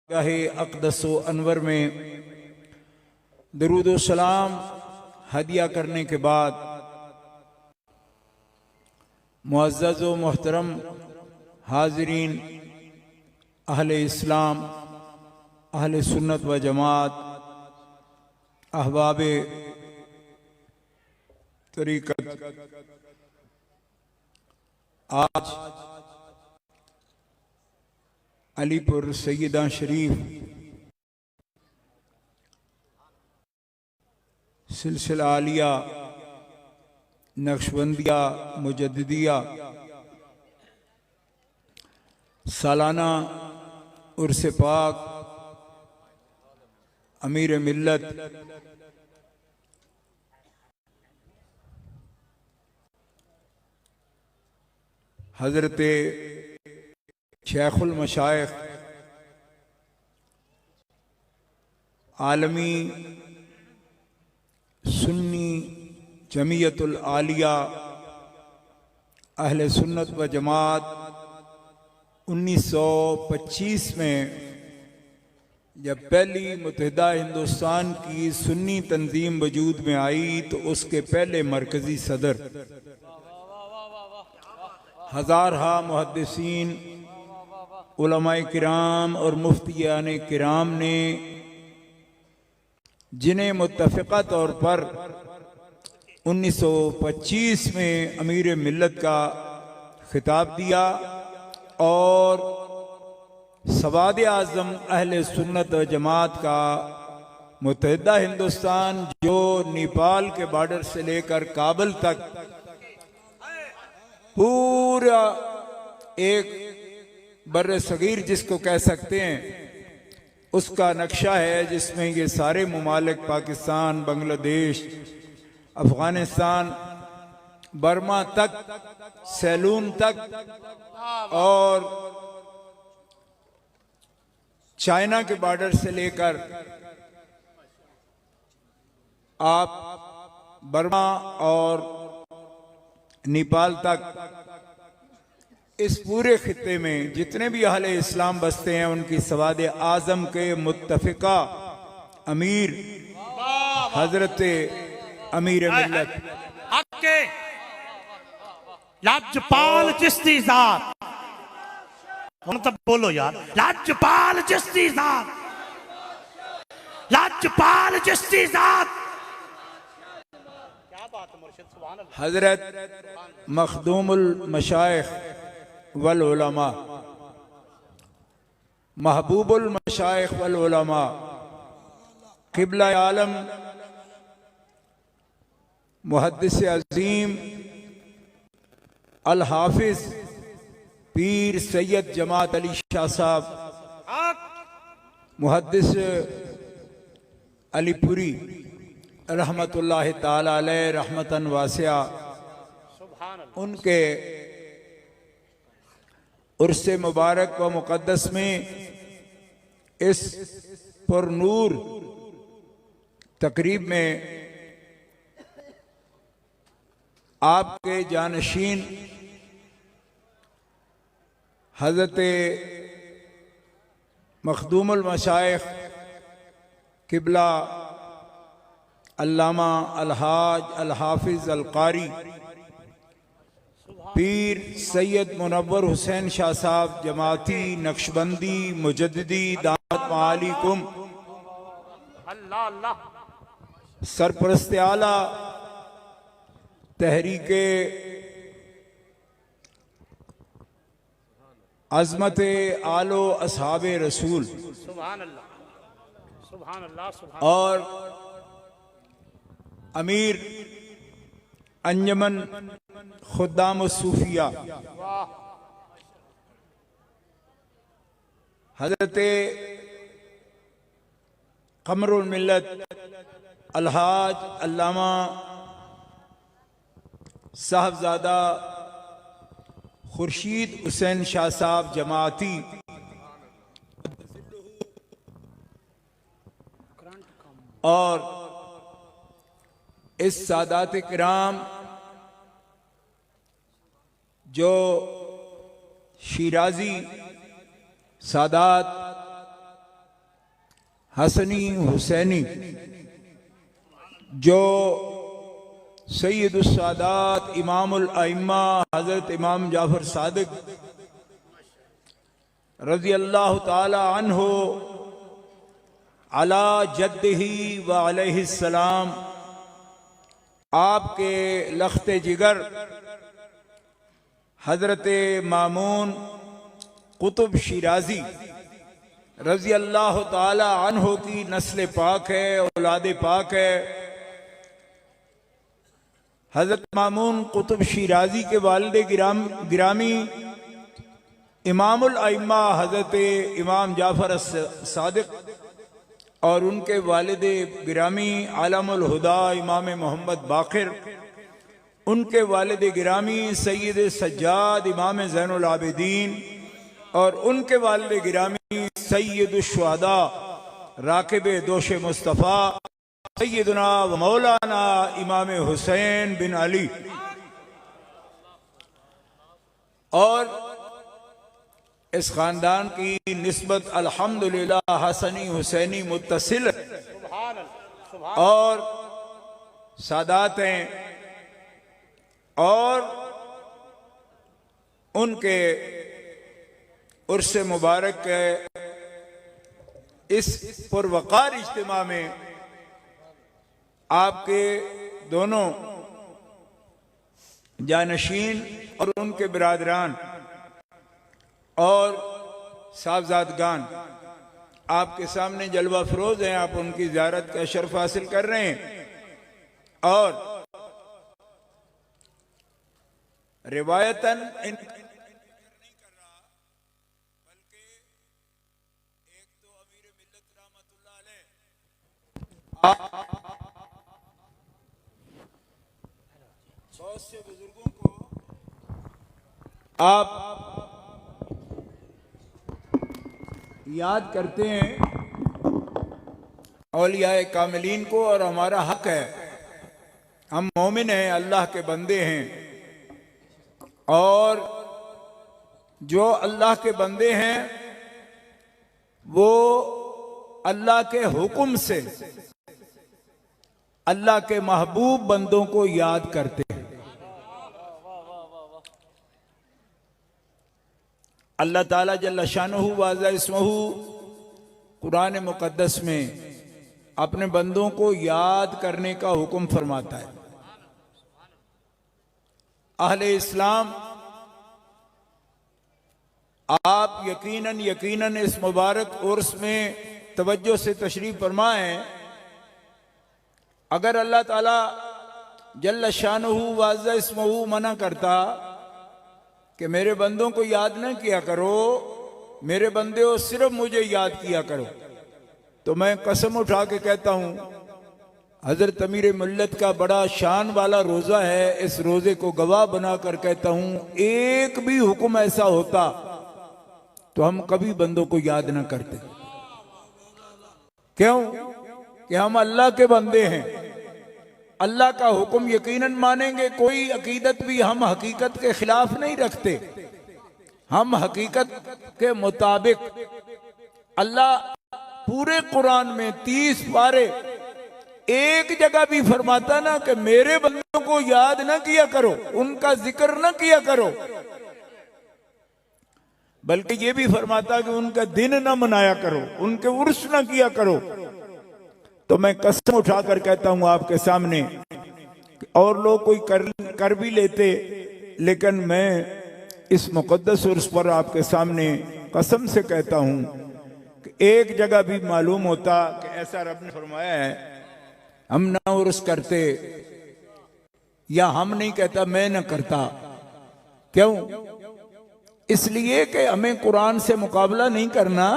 अक़दस अनवर में दरूद व सलाम हदिया करने के बाद मुअज़्ज़ज़ व मोहतरम हाज़रीन, अहले इस्लाम, अहले सुन्नत व जमात, अहबाब तरीक़त, आज अलीपुर सैयदा शरीफ सिलसिला आलिया नक्शबंदिया मुजद्दिदिया सालाना उर्स पाक अमीर मिल्लत हज़रत शेखुल मशाइख आलमी सुन्नी जमीयतुल आलिया अहले सुन्नत व जमात 1925 में जब पहली मुत्तहिदा हिंदुस्तान की सुन्नी तंजीम वजूद में आई तो उसके पहले मरकज़ी सदर हज़ारहा मुहद्दिसीन, उलमाए किराम और मुफ्तियाने किराम ने जिन्हें मुत्तफ़िक़ा तौर पर 1925 में अमीर मिल्लत का खिताब दिया और सवाद आज़म अहले सुन्नत व जमात का मुत्तहिदा हिंदुस्तान जो नेपाल के बॉर्डर से लेकर काबुल तक पूरा एक बर्रे सगीर जिसको कह सकते हैं उसका नक्शा है, जिसमें ये सारे मुमालिक पाकिस्तान, बांग्लादेश, अफगानिस्तान, बर्मा तक, सैलून तक और चाइना के बॉर्डर से लेकर आप बर्मा और नेपाल तक इस पूरे खित्ते में जितने भी अहले इस्लाम बसते हैं उनकी सवाद आज़म के मुत्तफ़िक़ा अमीर हजरत अमीर मिल्लत के लाजपाल चिश्ती ज़ात, तब बोलो यार, लाजपाल चिश्ती ज़ात, लाजपाल चिश्ती ज़ात। क्या बात है मुर्शिद, सुभान अल्लाह। हजरत मखदूमुल मशाइख वल उलमा, महबूबुल मशाइख वल उलमा, क़िबला आलम मुहद्दिस अज़ीम अल हाफिज पीर सैयद जमात अली शाह साहब मुहद्दिस अलीपुरी रहमतुल्लाहि ताला अलैह रहमतन वासिया, उनके उर्से मुबारक व मुक़द्दस में इस पुरनूर तकरीब में आपके जानशीन हज़रत मखदूमुल मशाइख क़िबला अल्लामा अलहाज अल हाफिज अल कारी पीर सैयद मुनव्वर हुसैन शाह साहब जमाती नक्शबंदी मुजद्दिदी दामत मालिकुम अल्लाह अल्लाह सरपरस्त आला तहरीके अज़मत आलो असहाबे रसूल, सुभान अल्लाह, सुभान अल्लाह, सुभान और अमीर अंजमन खुद्दाम सूफिया हजरत क़मरुल मिल्लत अलहाज अल्लामा साहबजादा खुर्शीद हुसैन शाह साहब जमाती और इस सादात किराम जो शिराजी सादात हसनी हुसैनी जो सैयदुस सादात इमामुल अइम्मा हजरत इमाम जाफर सादिक रज़ी अल्लाह ताला अन्हो अला जद्दिही व अलैहिस्सलाम आपके लख्ते जिगर हजरत मामून कुतुब शिराजी रज़ी अल्लाह ताला अन्हो की नस्ल पाक है, औलाद पाक है। हजरत मामून कुतुब शिराजी के वालिद गिरामी इमामुल अइम्मा हजरत इमाम जाफर सादिक और उनके वालिद गिरामी आलमुल हुदा इमाम मोहम्मद बाकिर, उनके वालिद गिरामी सैयद सज्जाद इमाम ज़ैनुल आबिदीन और उनके वालिद गिरामी सैयद शुहदा राकिब दोश मुस्तफ़ा सैयदना व मौलाना इमाम हुसैन बिन अली। और इस खानदान की निस्बत अल्हम्दुलिल्लाह हसनी हुसैनी मुत्तसिल और सादात हैं और उनके उर्स मुबारक के इस पुरवकार इज्तिमा में आपके दोनों जानशीन और उनके बिरादरान और साहबजादगान आपके सामने जलवा फरोज हैं। आप उनकी ज़ियारत का शर्फ हासिल कर रहे हैं और रिवायतन बहुत से बुजुर्गों को आप याद करते हैं, औलियाए कामिलीन को, और हमारा हक है। हम मोमिन हैं, अल्लाह के बंदे हैं और जो अल्लाह के बंदे हैं वो अल्लाह के हुक्म से अल्लाह के महबूब बंदों को याद करते हैं। अल्लाह ताला जल्ल शानुहु व अज़्ज़ा इस्मुहु कुरान मुक़द्दस में अपने बंदों को याद करने का हुक्म फरमाता है। अहले इस्लाम, आप यकीनन इस मुबारक उर्स में तवज्जो से तशरीफ फरमाएं। अगर अल्लाह ताला जल्ल शानुहु व अज़्ज़ा इस्मुहु मना करता कि मेरे बंदों को याद न किया करो, मेरे बंदे हो सिर्फ मुझे याद किया करो, तो मैं कसम उठा के कहता हूं हजरत अमीर मिल्लत का बड़ा शान वाला रोजा है, इस रोजे को गवाह बनाकर कहता हूं एक भी हुक्म ऐसा होता तो हम कभी बंदों को याद ना करते। क्यों? कि हम अल्लाह के बंदे हैं, अल्लाह का हुक्म यकीनन मानेंगे। कोई अकीदत भी हम हकीकत के खिलाफ नहीं रखते, हम हकीकत के मुताबिक। अल्लाह पूरे कुरान में 30 पारे एक जगह भी फरमाता ना कि मेरे बंदों को याद ना किया करो, उनका जिक्र ना किया करो, बल्कि ये भी फरमाता कि उनका दिन ना मनाया करो, उनके उर्स ना किया करो। तो मैं कसम उठाकर कहता हूं आपके सामने, और लोग कोई कर भी लेते, लेकिन मैं इस मुकद्दस उर्स पर आपके सामने कसम से कहता हूं कि एक जगह भी मालूम होता कि ऐसा रब ने फरमाया है, हम ना उर्स करते, या हम नहीं कहता, मैं ना करता। क्यों? इसलिए कि हमें कुरान से मुकाबला नहीं करना,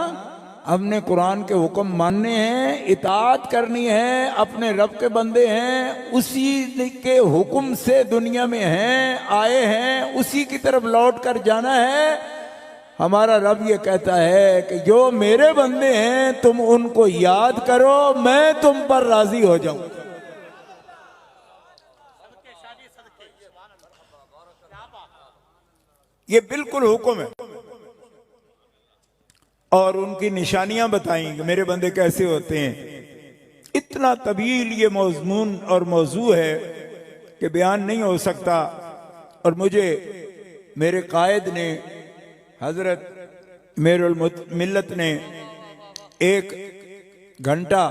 हमने कुरान के हुक्म मानने हैं, इताअत करनी है, अपने रब के बंदे हैं, उसी के हुक्म से दुनिया में हैं, आए हैं, उसी की तरफ लौट कर जाना है। हमारा रब ये कहता है कि जो मेरे बंदे हैं तुम उनको याद करो, मैं तुम पर राजी हो जाऊं। ये बिल्कुल हुक्म है। और उनकी निशानियां बताई कि मेरे बंदे कैसे होते हैं। इतना तवील ये मौजून और मौजू है कि बयान नहीं हो सकता। और मुझे मेरे कायद ने, हजरत मेरुल मिल्लत ने 1 घंटा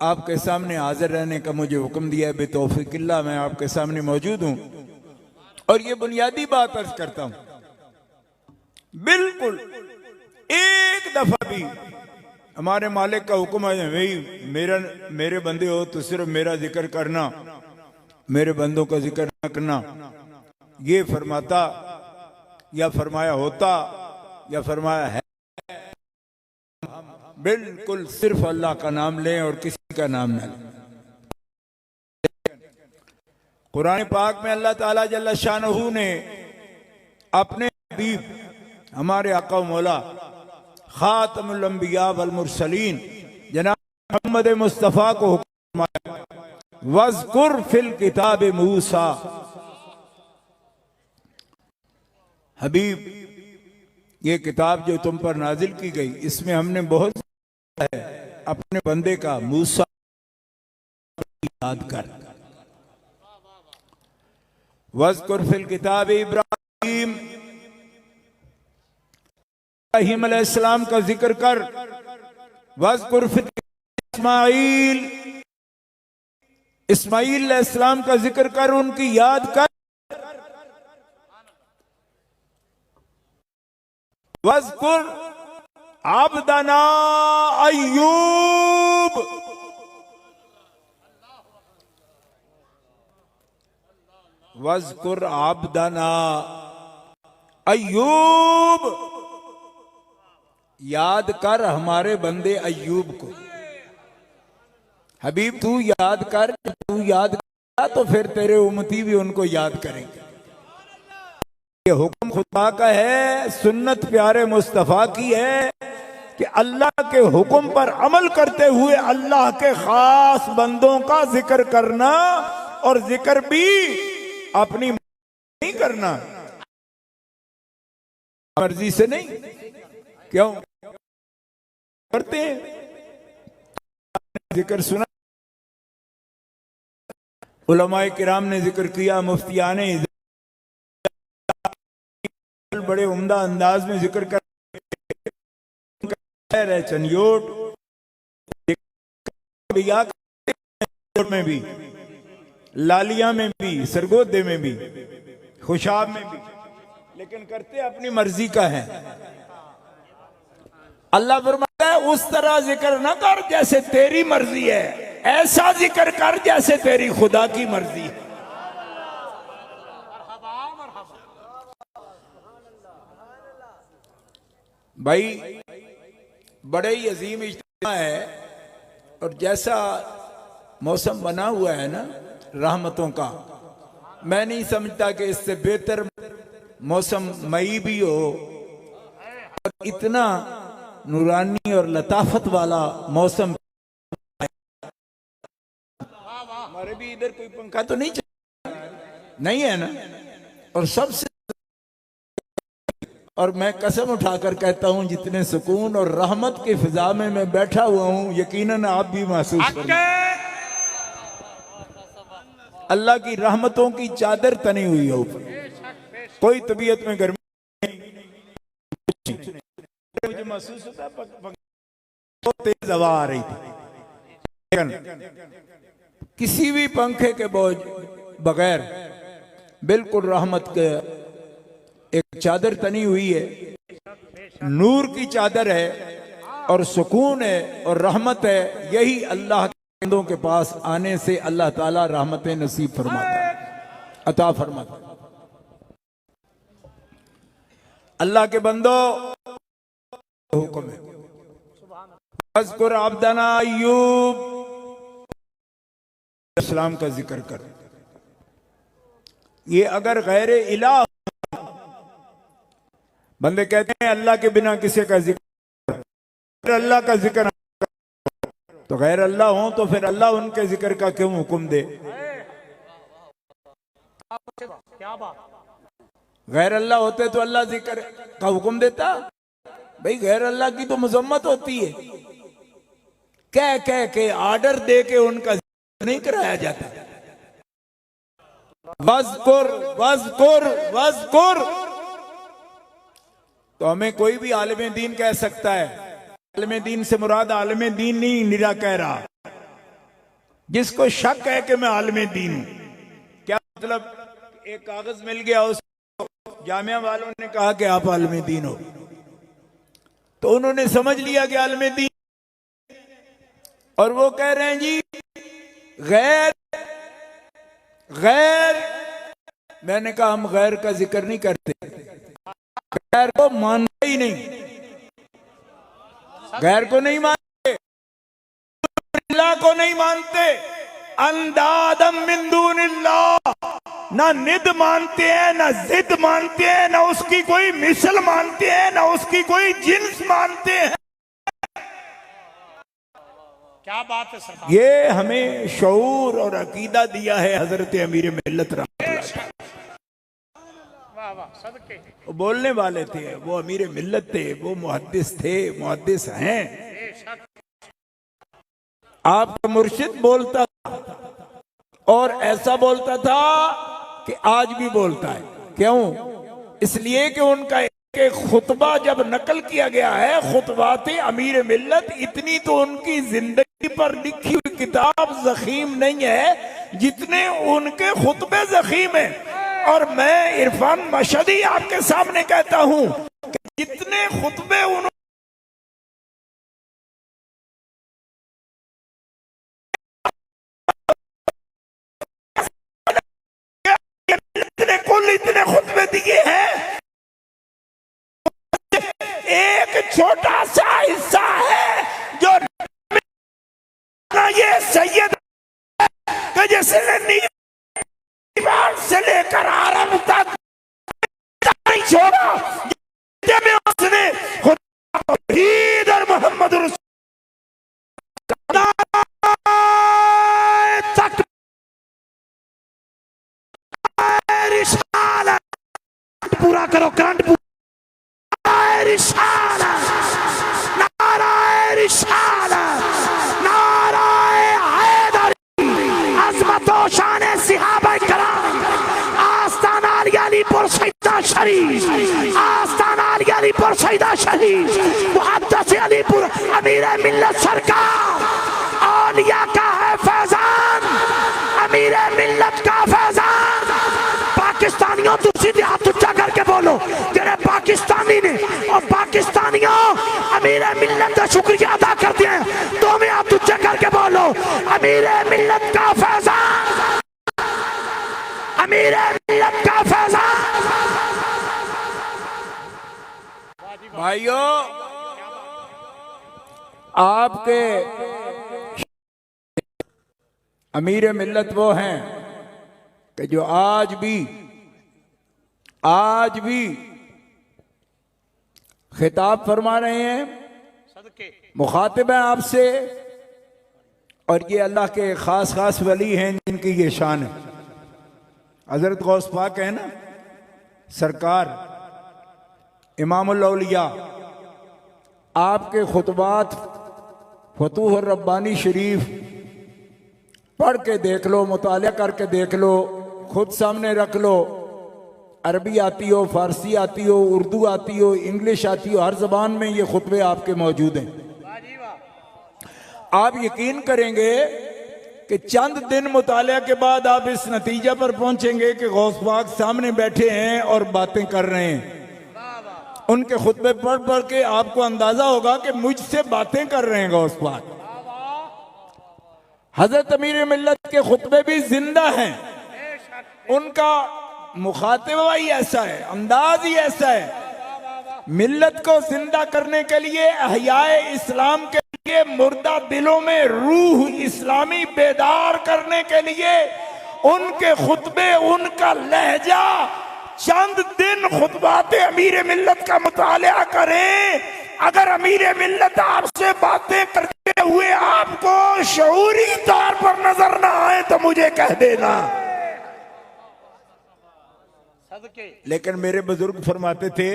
आपके सामने हाजिर रहने का मुझे हुक्म दिया है। बेतौफीकिल्लाह मैं आपके सामने मौजूद हूं और ये बुनियादी बात अर्ज करता हूं, बिल्कुल एक दफा भी हमारे मालिक का हुक्म है भाई मेरे बंदे हो तो सिर्फ मेरा जिक्र करना, मेरे बंदों का जिक्र न करना, ये फरमाता या फरमाया होता या फरमाया है। बिल्कुल सिर्फ अल्लाह का नाम लें और किसी का नाम न लें। कुरान पाक में अल्लाह ताला जल्ल शानहू ने अपने हबीब हमारे आका मौला खातमुल अंबिया वल मुरसलीन जनाब मोहम्मद मुस्तफ़ा को हुक्म दिया, वज़कुर फिल किताब मूसा। हबीब, ये किताब जो तुम पर नाजिल की गई इसमें हमने बहुत है अपने बंदे का मूसा याद कर। वज़कुर फिल किताब इब्राहीम, इब्राहीम अलैहिस्सलाम का जिक्र कर। वज़कुर फिल इस्माईल, इस्माईल अलैहिस्सलाम का जिक्र कर, उनकी याद कर। वज़कुर अब्दना अय्यूब, वज़कुर अब्दना अय्यूब, याद कर हमारे बंदे अय्यूब को। हबीब तू याद कर, तू याद कर तो फिर तेरे उम्मती भी उनको याद करेंगे। ये हुक्म खुदा का है, सुन्नत प्यारे मुस्तफा की है कि अल्लाह के हुक्म पर अमल करते हुए अल्लाह के खास बंदों का जिक्र करना, और जिक्र भी अपनी नहीं करना, मर्जी से नहीं। क्यों करते हैं? जिक्र सुना, उलमाए किराम ने जिक्र किया, मुफ्तियाने बड़े उम्दा अंदाज में जिक्र कर रहे, चनियोट में भी, लालिया में भी, सरगोदे में भी, खुशाब में भी, लेकिन करते अपनी मर्जी का है। अल्लाह फरमाता है उस तरह जिक्र ना कर जैसे तेरी मर्जी है, ऐसा जिक्र कर जैसे तेरी खुदा की मर्जी है। भाई बड़े ही अजीम इज्तिमा है, और जैसा मौसम बना हुआ है ना रहमतों का, मैं नहीं समझता कि इससे बेहतर मौसम मई भी हो। और इतना नूरानी और लताफत वाला मौसम, हमारे भी इधर कोई पंखा तो नहीं नहीं है ना। और सबसे, और मैं कसम उठाकर कहता हूं जितने सुकून और रहमत की फिजा में मैं बैठा हुआ हूं, यकीनन आप भी महसूस करेंगे। अल्लाह की रहमतों की चादर तनी हुई है ऊपर, कोई तबीयत में गर्मी मुझे महसूस होता, बहुत तेज हवा आ रही थी, किसी भी पंखे के बगैर बिल्कुल रहमत के एक चादर तनी हुई है, नूर की चादर है और सुकून है और रहमत है। यही अल्लाह के बंदों के पास आने से अल्लाह ताला रहमतें नसीब फरमाता है, अता फरमाता है। अल्लाह के बंदों हुक्म है, वज़कुर अब्दना अय्यूब, इस्लाम का जिक्र कर। ये अगर गैर इलाह, बंदे कहते हैं अल्लाह के बिना किसी का जिक्र, अल्लाह का जिक्र, तो गैर अल्लाह हो तो फिर अल्लाह उनके जिक्र का क्यों हुक्म दे? क्या बात? गैर अल्लाह होते तो अल्लाह जिक्र का हुक्म देता? भाई गैर अल्लाह की तो मजम्मत होती है, कह कह के आर्डर दे के उनका जिक्र नहीं कराया जाता। वज़कुर वज़कुर वज़कुर, तो हमें कोई भी आलिम दीन कह सकता है। आलिम दीन से मुराद आलिम दीन नहीं निरा कह रहा, जिसको शक है कि मैं आलिम दीन हूं। क्या मतलब, एक कागज मिल गया, उसको जामिया वालों ने कहा कि आप आलिम दीन हो, तो उन्होंने समझ लिया कि आलिम दीन, और वो कह रहे हैं जी गैर गैर। मैंने कहा हम गैर का जिक्र नहीं करते, गैर को मानते ही नहीं, गैर को नहीं मानते, अल्लाह को नहीं मानते। अंदादम मिन दूनिल्लाह, ना निद मानते हैं, ना जिद मानते हैं, ना उसकी कोई मिसल मानते हैं, ना उसकी कोई जिन्स मानते हैं। क्या बात है सरकार। ये हमें शऊर और अकीदा दिया है हजरत अमीर मिल्लत रहमतुल्लाह। वाह वाह, सदके। वो बोलने वाले थे, वो अमीर मिल्लत थे, वो मुहद्दिस थे, मुहद्दिस हैं। आपका मुर्शिद बोलता था, और ऐसा बोलता था कि आज भी बोलता है। क्यों? इसलिए कि उनका एक खुतबा जब नकल किया गया है, खुतबाते अमीर मिल्लत, इतनी तो उनकी जिंदगी पर लिखी हुई किताब ज़ख़ीम नहीं है जितने उनके खुतबे ज़ख़ीम हैं। और मैं इरफान मशहदी आपके सामने कहता हूं कि जितने खुतबे उन्होंने इतने खुतबे दिए हैं, एक छोटा सा हिस्सा है जो ये सैयद जिसने नीबार से लेकर आरंभ तक नहीं छोड़ा, में उसने खुदा और मोहम्मद तक पूरा करो, करंट नाराए रिसालत, नाराए हैदरी, अज़मत व शान सहाबा किराम, आस्ताना अलीपुर सैदा शरीफ, आस्ताना अलीपुर सैदा शरीफ, मुहद्दिस अलीपुर अमीर मिल्लत सरकार, औलिया का है फैजान, अमीर मिल्लत का फैजान। पाकिस्तानियों तुम सीधे हाथ ऊंचा करके बोलो, तेरे पाकिस्तानी ने और पाकिस्तानियों अमीर मिल्लत का शुक्रिया अदा करते हैं। तुम हाथ ऊंचा करके बोलो, अमीर मिल्लत का फैजान, अमीर मिल्लत का फैजान। भाइयों, आपके अमीर मिल्लत वो हैं कि जो आज भी खिताब फरमा रहे हैं, मुखातिब हैं आपसे, और ये अल्लाह के खास खास वली हैं जिनकी ये शान है। हजरत गौस पाक है ना सरकार, इमामुल औलिया, आपके खुतबात फतूह रब्बानी शरीफ पढ़ के देख लो, मुतालिया करके देख लो, खुद सामने रख लो। अरबी आती हो, फारसी आती हो, उर्दू आती हो, इंग्लिश आती हो, हर जबान में ये खुतबे आपके मौजूद हैं। आप यकीन करेंगे कि चंद दिन मुतालिया के बाद आप इस नतीजा पर पहुंचेंगे कि गौस पाक सामने बैठे हैं और बातें कर रहे हैं। उनके खुतबे पढ़ पढ़ के आपको अंदाजा होगा कि मुझसे बातें कर रहे हैं गौस पाक। हजरत अमीर मिल्लत के खुतबे भी जिंदा हैं, उनका मुखातिबा ही ऐसा है, अंदाज ही ऐसा है। मिल्लत को जिंदा करने के लिए, अहयाए इस्लाम के लिए, मुर्दा दिलों में रूह इस्लामी बेदार करने के लिए उनके खुतबे, उनका लहजा, चंद दिन खुतबाते अमीर मिल्लत का मुतालिया करें। अगर अमीर मिल्लत आपसे बातें करते हुए आपको शऊरी तौर पर नजर ना आए तो मुझे कह देना। लेकिन मेरे बुजुर्ग फरमाते थे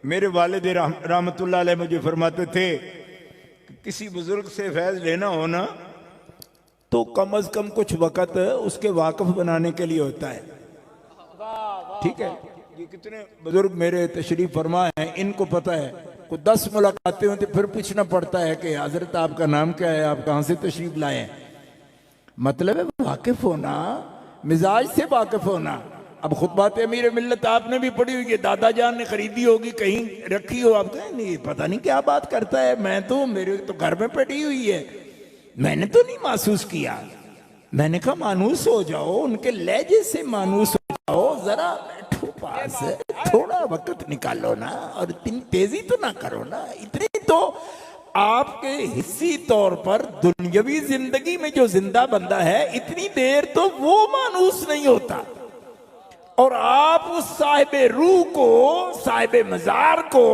मेरे वालिद रहमतुल्लाह अलैह मुझे फरमाते थे कि किसी बुजुर्ग से फैज़ लेना हो ना तो कम अज कम कुछ वक़्त उसके वाकफ बनाने के लिए होता है। ठीक है, ये कितने बुजुर्ग मेरे तशरीफ फरमा हैं, इनको पता है। को 10 मुलाकातें होती फिर पूछना पड़ता है कि हजरत आपका नाम क्या है, आप कहाँ से तशरीफ लाए हैं। मतलब है वाकिफ होना, मिजाज से वाकिफ होना। अब खुतबात अमीर मिल्लत आपने भी पढ़ी हुई है, दादा जान ने खरीदी होगी, कहीं रखी हो, आप कहें नहीं पता नहीं क्या बात करता है, मैं तो मेरे तो घर में पड़ी हुई है, मैंने तो नहीं महसूस किया। मैंने कहा मानूस हो जाओ, उनके लहजे से मानूस हो जाओ, जरा बैठो पास, थोड़ा वक्त निकालो ना, और इतनी तेजी तो ना करो ना। इतनी तो आपके हिस्सी तौर पर दुनियावी जिंदगी में जो जिंदा बंदा है, इतनी देर तो वो मानूस नहीं होता। और आप उस साहिबे रूह को, साहिबे मजार को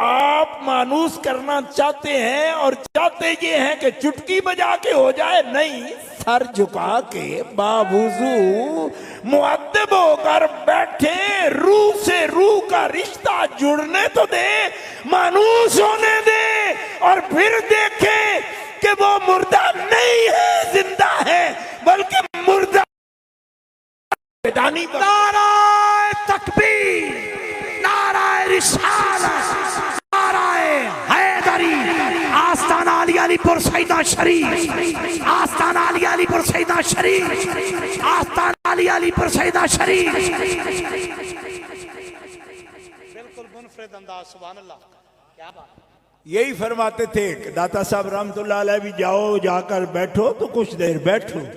आप मानूस करना चाहते हैं, और चाहते ये हैं कि चुटकी बजा के हो जाए। नहीं, सर झुका के बावुजू मुअद्दब होकर बैठे, रूह से रूह का रिश्ता जुड़ने तो दे, मानूस होने दे, और फिर देखें कि वो मुर्दा नहीं है, जिंदा है, बल्कि मुर्दा। नाराए तकबीर, नाराए रिसालत, नाराए हैदरी। आस्ताना अली अलीपुर सैदा शरीफ, आस्ताना अली अलीपुर सैदा शरीफ, आस्ताना अली अलीपुर सैदा शरीफ। बिल्कुल मुनफरिद अंदाज, सुभान अल्लाह, क्या बात। यही फरमाते थे कि दाता साहब रहमतुल्लाह अलैह भी जाओ, जाकर बैठो तो कुछ देर बैठो।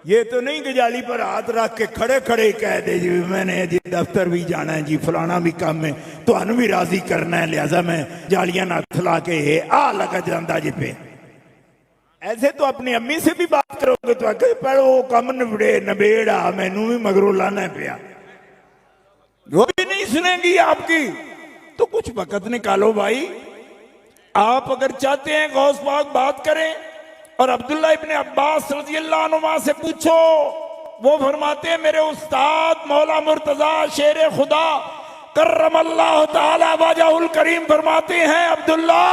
ये तो नहीं कि जाली पर हाथ रख के खड़े खड़े कह दे जी मैंने जी दफ्तर भी जाना है जी, फलाना भी काम है, तो अन भी राजी करना है, लिहाजा मैं जालियां ना ला के आ लगा जाता जी पे। ऐसे तो अपनी अम्मी से भी बात करोगे तो आगे पढ़ो कम निबड़े नबेड़ा, मैनू भी मगरों लाना पिया, वो भी नहीं सुनेगी आपकी। तो कुछ वक़्त निकालो भाई। आप अगर चाहते हैं गौस पाक बात करें, और अब्दुल्ला इब्ने अब्बास रज़ियल्लाहु अन्हुमा से पूछो, वो फरमाते हैं मेरे उस्ताद मौला मुर्तजा शेर खुदा कर्रमल्लाहु ताला वजहुल करीम फरमाते हैं, अब्दुल्ला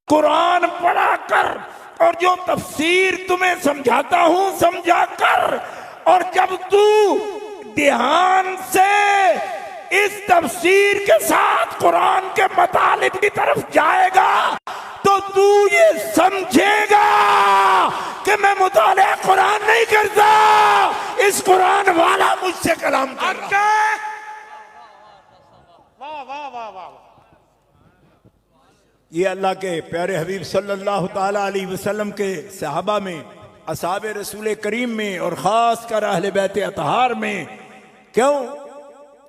कुरान पढ़ा कर, और जो तफसीर तुम्हें समझाता हूं समझा कर, और जब तू ध्यान से इस तफसीर के साथ कुरान के मतालिब की तरफ जाएगा तो तू ये समझेगा कि मैं मुतालिया कुरान नहीं करता, इस कुरान वाला मुझसे कलाम कर रहा है। वाह वाह वाह वाह। ये अल्लाह के प्यारे हबीब सल्लल्लाहु ताला अलैहि वसल्लम के सहाबा में, असहाबे रसूल करीम में, और खास कर अहले बैत अतहार में, क्यों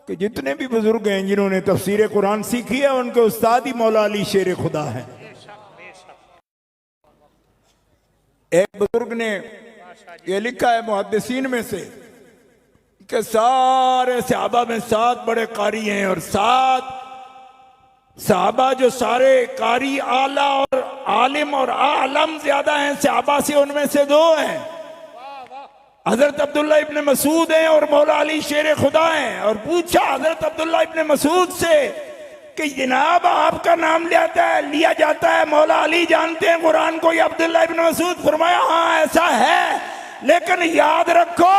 कि जितने भी बुजुर्ग हैं जिन्होंने तफसीर कुरान सीखी है, उनके उस्ताद ही मौला अली शेर खुदा है। एक बुजुर्ग ने ये लिखा है मुहद्दिसीन में से कि सारे सहाबा में 7 बड़े कारी हैं, और 7 सहाबा जो सारे कारी आला और आलिम और आलम ज्यादा हैं सहाबा से, उनमें से 2 हैं, हजरत अब्दुल्ला इब्ने मसूद हैं और मौला अली शेर खुदा हैं। और पूछा हजरत अब्दुल्ला इब्ने मसूद से कि जनाब आपका नाम लिया जाता है, मौला अली जानते हैं कुरान को या अब्दुल्ला इब्ने मसूद? फरमाया हाँ ऐसा है, लेकिन याद रखो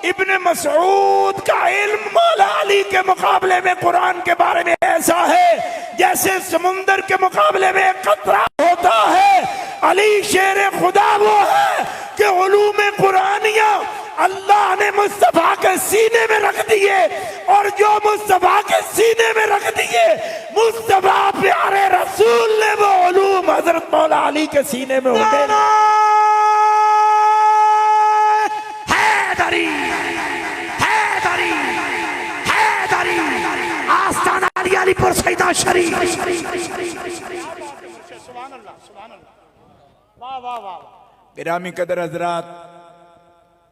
इब्ने मसूद का इल्म मौला अली के मुकाबले में कुरान के बारे में ऐसा है जैसे समुंदर के मुकाबले में एक कतरा होता है। अली शेर खुदा वो है कि उलूम कुरानिया अल्लाह ने मुस्तफा के सीने में रख दिए, और जो मुस्तफा के सीने में रख दिए मुस्तफा प्यारे रसूल ने वो उलूम हजरत मौला अली के सीने में होंगे। हैदरी हैदरी हैदरी आस्ताना अली अलीपुर सैदा शरीफ। सुभान अल्लाह, सुभान अल्लाह, वाह वाह वाह। गिरामी कदर हजरात,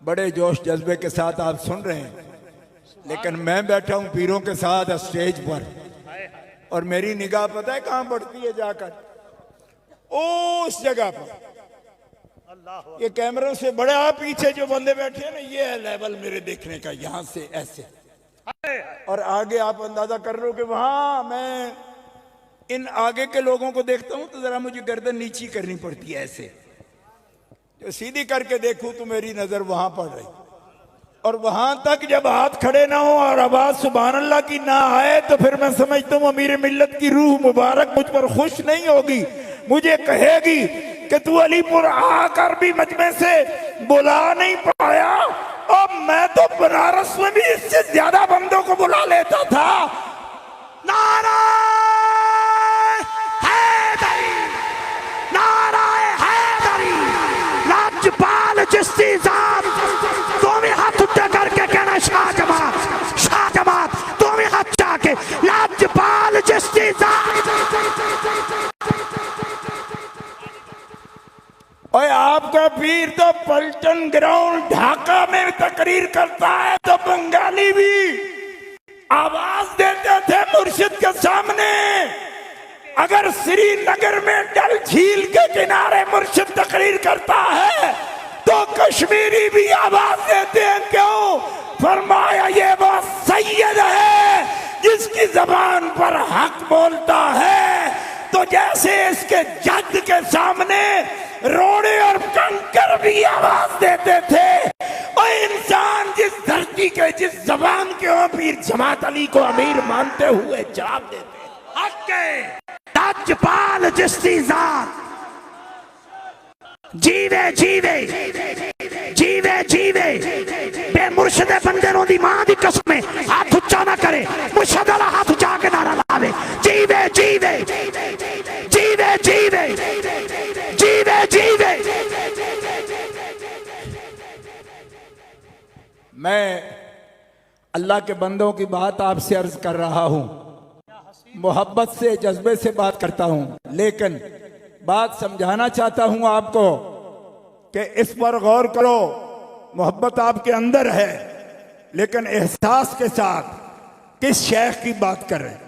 बड़े जोश जज्बे के साथ आप सुन रहे हैं, लेकिन मैं बैठा हूं पीरों के साथ स्टेज पर, और मेरी निगाह पता है कहां पड़ती है जाकर? उस जगह पर। ये कैमरों से बड़े आप पीछे जो बंदे बैठे हैं ना, ये है लेवल मेरे देखने का, यहां से ऐसे और आगे आप अंदाजा कर लो कि वहां मैं इन आगे के लोगों को देखता हूं तो जरा मुझे गर्दन नीची करनी पड़ती है, ऐसे जो सीधी करके देखूं तो मेरी नजर वहां पड़ रही, और वहां तक जब हाथ खड़े ना हो और आवाज सुभान अल्लाह की ना आए तो फिर मैं समझता हूं अमीर मिल्लत की रूह मुबारक मुझ पर खुश नहीं होगी, मुझे कहेगी कि तू अलीपुर आकर भी मजमे से बुला नहीं पाया, और मैं तो बनारस में भी इससे ज्यादा बंदों को बुला लेता था। नारा हैदरी, नारा हैदरी, राज्यपाल चिश्ती साहब तुम हाथ उठा करके कहना शाहजमात, शाहजमात तुम हाथ जाके राज्यपाल चिश्ती साहब। और आपका पीर तो पलटन ग्राउंड ढाका में तकरीर करता है तो बंगाली भी आवाज देते थे मुर्शिद के सामने। अगर श्रीनगर में डल झील के किनारे मुर्शिद तकरीर करता है तो कश्मीरी भी आवाज देते हैं, क्यों? फरमाया ये वो सैयद है जिसकी जबान पर हक बोलता है, तो जैसे इसके जज के सामने रोड़े और कंकर भी आवाज देते थे, और इंसान जिस धरती के जिस जबान के हो पीर जमात अली को अमीर मानते हुए जवाब देते। हक के राज्यपाल चिश्ती साहब जीवे जीवे जीवे जीवे बे मुर्शदे बंदे नो दी मां दी कसम हाथ उच्चा ना करे, मुर्शद वाला हाथ उच्चा के नारा लावे, जीवे जीवे जीवे जीवे जीवे जीवे। मैं अल्लाह के बंदों की बात आपसे अर्ज कर रहा हूं, मोहब्बत से जज्बे से बात करता हूं, लेकिन बात समझाना चाहता हूं आपको कि इस पर गौर करो। मोहब्बत आपके अंदर है, लेकिन एहसास के साथ किस शेख की बात कर रहे हैं।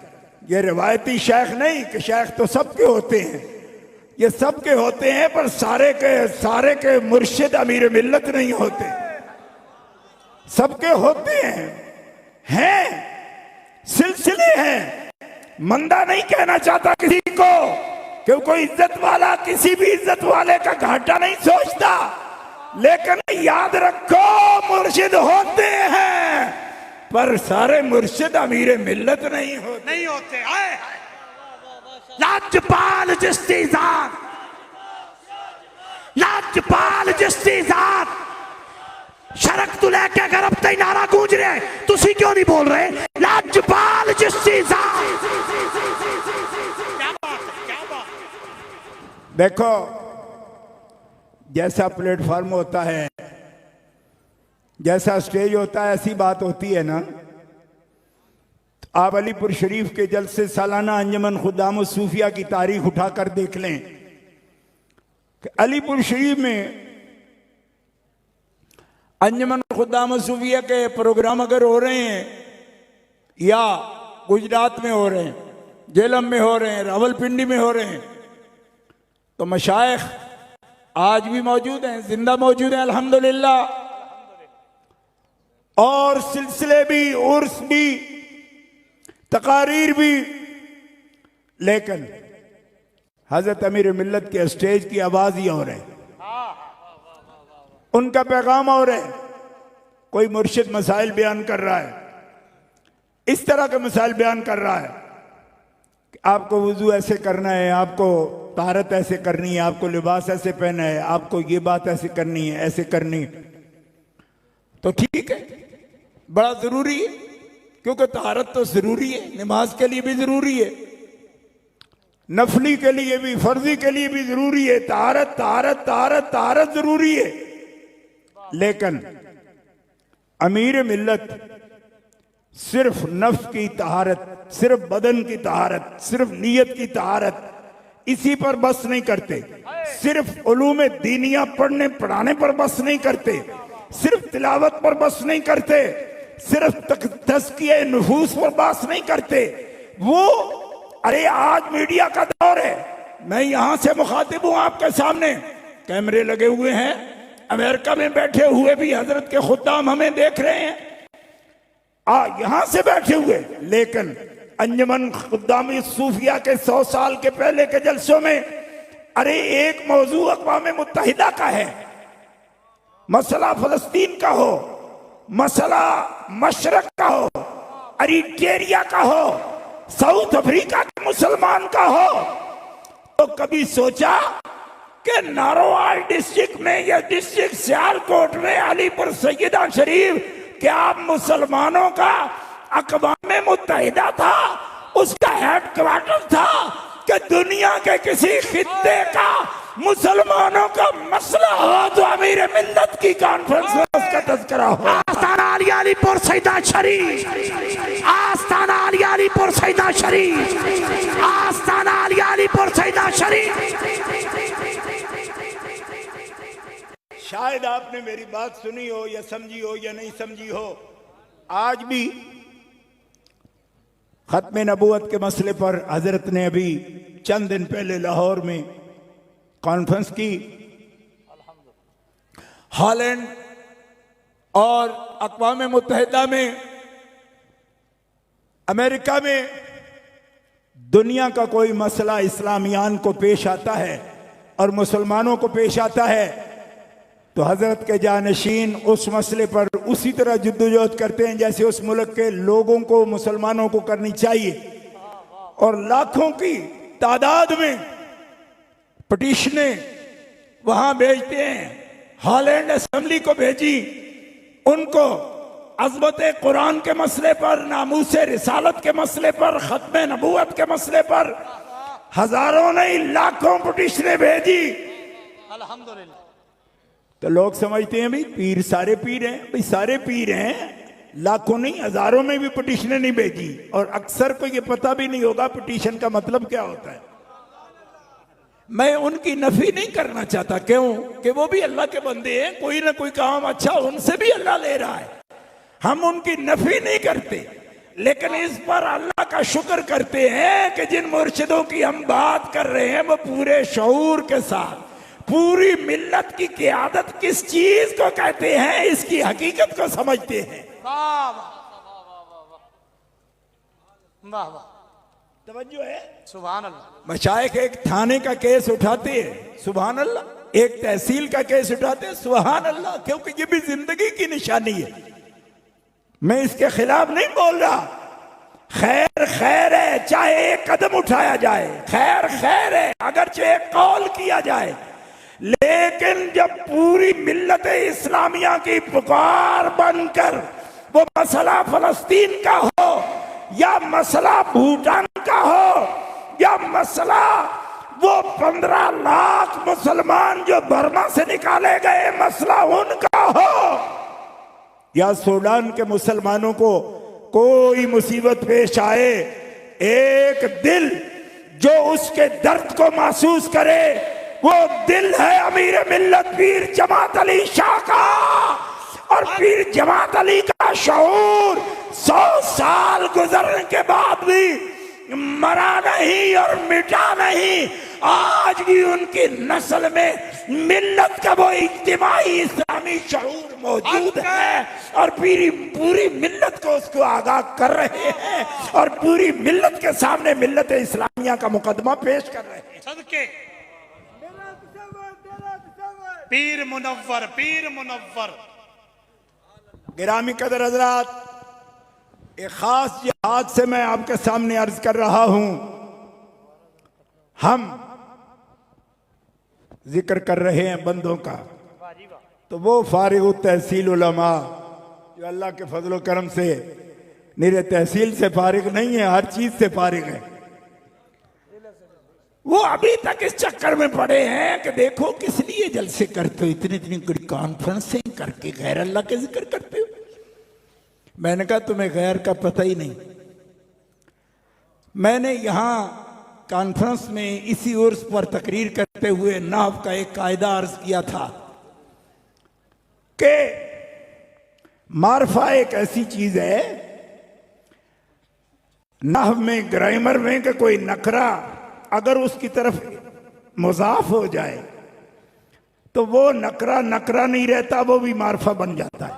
ये रिवायती शेख नहीं कि शेख तो सबके होते हैं, ये सबके होते हैं, पर सारे के मुर्शिद अमीर मिल्लत नहीं होते। सबके होते हैं सिलसिले हैं। मंदा नहीं कहना चाहता किसी को, क्यों कोई इज्जत वाला किसी भी इज्जत वाले का घाटा नहीं सोचता, लेकिन याद रखो मुर्शिद होते हैं, पर सारे मुर्शिद अमीर मिल्लत नहीं होते। राज्यपाल चिश्ती साहब, राज्यपाल चिश्ती साहब शरक तू लेके गरब तई नारा गूंज रहे हैं, तुसी क्यों नहीं बोल रहे? राज्यपाल चिश्ती साहब। क्या बात है, क्या बात। देखो जैसा प्लेटफॉर्म होता है, जैसा स्टेज होता है, ऐसी बात होती है ना। तो आप अलीपुर शरीफ के जलसे सालाना अंजमन खुदाम सूफिया की तारीख उठाकर देख लें कि अलीपुर शरीफ में अंजमन खुदाम सूफिया के प्रोग्राम अगर हो रहे हैं, या गुजरात में हो रहे हैं, जेलम में हो रहे हैं, रावलपिंडी में हो रहे हैं, तो मशाइख आज भी मौजूद हैं, जिंदा मौजूद हैं अल्हम्दुलिल्लाह, और सिलसिले भी, उर्स भी, तकारीर भी, लेकिन हजरत अमीर मिल्लत के स्टेज की आवाज ही और है, उनका पैगाम और है। कोई मुर्शिद मसाइल बयान कर रहा है, इस तरह के मसाइल बयान कर रहा है कि आपको वुजू ऐसे करना है, आपको तारत ऐसे करनी है, आपको लिबास ऐसे पहना है, आपको ये बात ऐसे करनी है, ऐसे करनी है। तो ठीक है, बड़ा जरूरी है, क्योंकि तारत तो जरूरी है, नमाज के लिए भी जरूरी है, नफली के लिए भी, फर्जी के लिए भी जरूरी है। तारत तारत तारत तारत जरूरी है, लेकिन अमीर मिल्लत सिर्फ नफ्स की तहारत, सिर्फ बदन की तहारत, सिर्फ नीयत की तहारत, इसी पर बस नहीं करते। सिर्फ उलूम दीनिया पढ़ने पढ़ाने पर बस नहीं करते, सिर्फ तिलावत पर बस नहीं करते, सिर्फ तज़किये नफूस पर बस नहीं करते। वो अरे आज मीडिया का दौर है, मैं यहां से मुखातिब हूं आपके सामने, कैमरे लगे हुए हैं, अमेरिका में बैठे हुए भी हजरत के खुद्दाम हमें देख रहे हैं। यहां से बैठे हुए, लेकिन अंजुमन खुद्दामी सूफिया के 100 साल के पहले के जलसों में अरे एक मौजू अक़वाम मुत्तहिदा का है, मसला फलस्तीन का हो, मसला मशरक का हो, अरिट्रिया का हो, साउथ अफ्रीका के मुसलमान का हो, तो कभी सोचा कि नारोवाल डिस्ट्रिक्ट में या डिस्ट्रिक्ट सियालकोट में अलीपुर सैयदा शरीफ क्या मुसलमानों का अक़वाम मुत्तहिदा था, उसका हेडक्वार्टर था, कि दुनिया के किसी खित्ते का मुसलमानों का मसला हो तो अमीर मिल्लत की कॉन्फ्रेंस में उसका तज़किरा हो। आस्ताना अलीपुर सैयदा शरीफ, आस्ताना अलीपुर सैयदा शरीफ, आस्ताना अलीपुर सैयदा शरीफ। शायद आपने मेरी बात सुनी हो या समझी हो या नहीं समझी हो, आज भी खत्म नबूवत के मसले पर हजरत ने अभी चंद दिन पहले लाहौर में कॉन्फ्रेंस की। हॉलैंड और अक़वाम मुत्तहिदा में, अमेरिका में दुनिया का कोई मसला इस्लामियान को पेश आता है और मुसलमानों को पेश आता है तो हजरत के जानशीन उस मसले पर उसी तरह जद्दोजहद करते हैं जैसे उस मुल्क के लोगों को, मुसलमानों को करनी चाहिए, और लाखों की तादाद में पिटीशनें वहां भेजते हैं। हॉलैंड असेंबली को भेजी, उनको अज़मत कुरान के मसले पर, नामूस रिसालत के मसले पर, खत्म नबूवत के मसले पर हजारों नहीं लाखों पिटीशनें भेजी। अल्हम्दुलिल्लाह। तो लोग समझते हैं भाई पीर सारे पीर हैं, भाई सारे पीर हैं, लाखों नहीं हजारों में भी पिटीशनें नहीं भेजी, और अक्सर को ये पता भी नहीं होगा पिटीशन का मतलब क्या होता है। मैं उनकी नफी नहीं करना चाहता, क्यों कि वो भी अल्लाह के बंदे हैं, कोई ना कोई काम अच्छा उनसे भी अल्लाह ले रहा है, हम उनकी नफी नहीं करते, लेकिन इस पर अल्लाह का शुक्र करते हैं कि जिन मुर्शिदों की हम बात कर रहे हैं वो पूरे शऊर के साथ पूरी मिल्लत की क़ियादत किस चीज को कहते हैं इसकी हकीकत को समझते हैं। वाह वाह वाह, तवज्जो है। सुभान अल्लाह। मशाइख एक थाने का केस उठाते हैं, सुभान अल्लाह, एक तहसील का केस उठाते हैं, सुभान अल्लाह, क्योंकि ये भी जिंदगी की निशानी है। मैं इसके खिलाफ नहीं बोल रहा, खैर खैर है, चाहे एक कदम उठाया जाए, खैर खैर है, अगर चाहे कौल किया जाए, लेकिन जब पूरी मिल्लत इस्लामिया की पुकार बनकर वो मसला फलस्तीन का हो या मसला भूटान का हो या मसला वो 15 लाख मुसलमान जो बर्मा से निकाले गए मसला उनका हो, या सूडान के मुसलमानों को कोई मुसीबत पेश आए, एक दिल जो उसके दर्द को महसूस करे वो दिल है अमीर मिल्लत पीर जमात अली शाह का। और पीर जमात अली का शऊर 100 साल गुजरने के बाद भी मरा नहीं और मिटा नहीं, आज भी उनकी नस्ल में मिल्लत का वो इज्तिमाई इस्लामी शऊर मौजूद है, और पूरी मिल्लत को उसको आगाह कर रहे हैं और पूरी मिल्लत के सामने मिल्लत इस्लामिया का मुकदमा पेश कर रहे हैं। सदके पीर मुनव्वर, पीर मुनव्वर। गिरामी कदर हजरात, एक खास जिहाद से मैं आपके सामने अर्ज कर रहा हूं। हम जिक्र कर रहे हैं बंदों का, तो वो फारिग तहसील उलमा जो अल्लाह के फजल करम से निरे तहसील से फारिग नहीं है, हर चीज से फारिग है, वो अभी तक इस चक्कर में पड़े हैं कि देखो किस लिए जलसे करते हो, इतनी इतनी बड़ी कॉन्फ्रेंसें करके गैर अल्लाह के जिक्र करते हो। मैंने कहा तुम्हें गैर का पता ही नहीं। मैंने यहां कॉन्फ्रेंस में इसी उर्स पर तकरीर करते हुए नाव का एक कायदा अर्ज किया था कि मारफा एक ऐसी चीज है, नाहव में ग्रामर में कि कोई नकरा अगर उसकी तरफ मुजाफ हो जाए तो वो नकरा नकरा नहीं रहता, वो भी मारफा बन जाता है।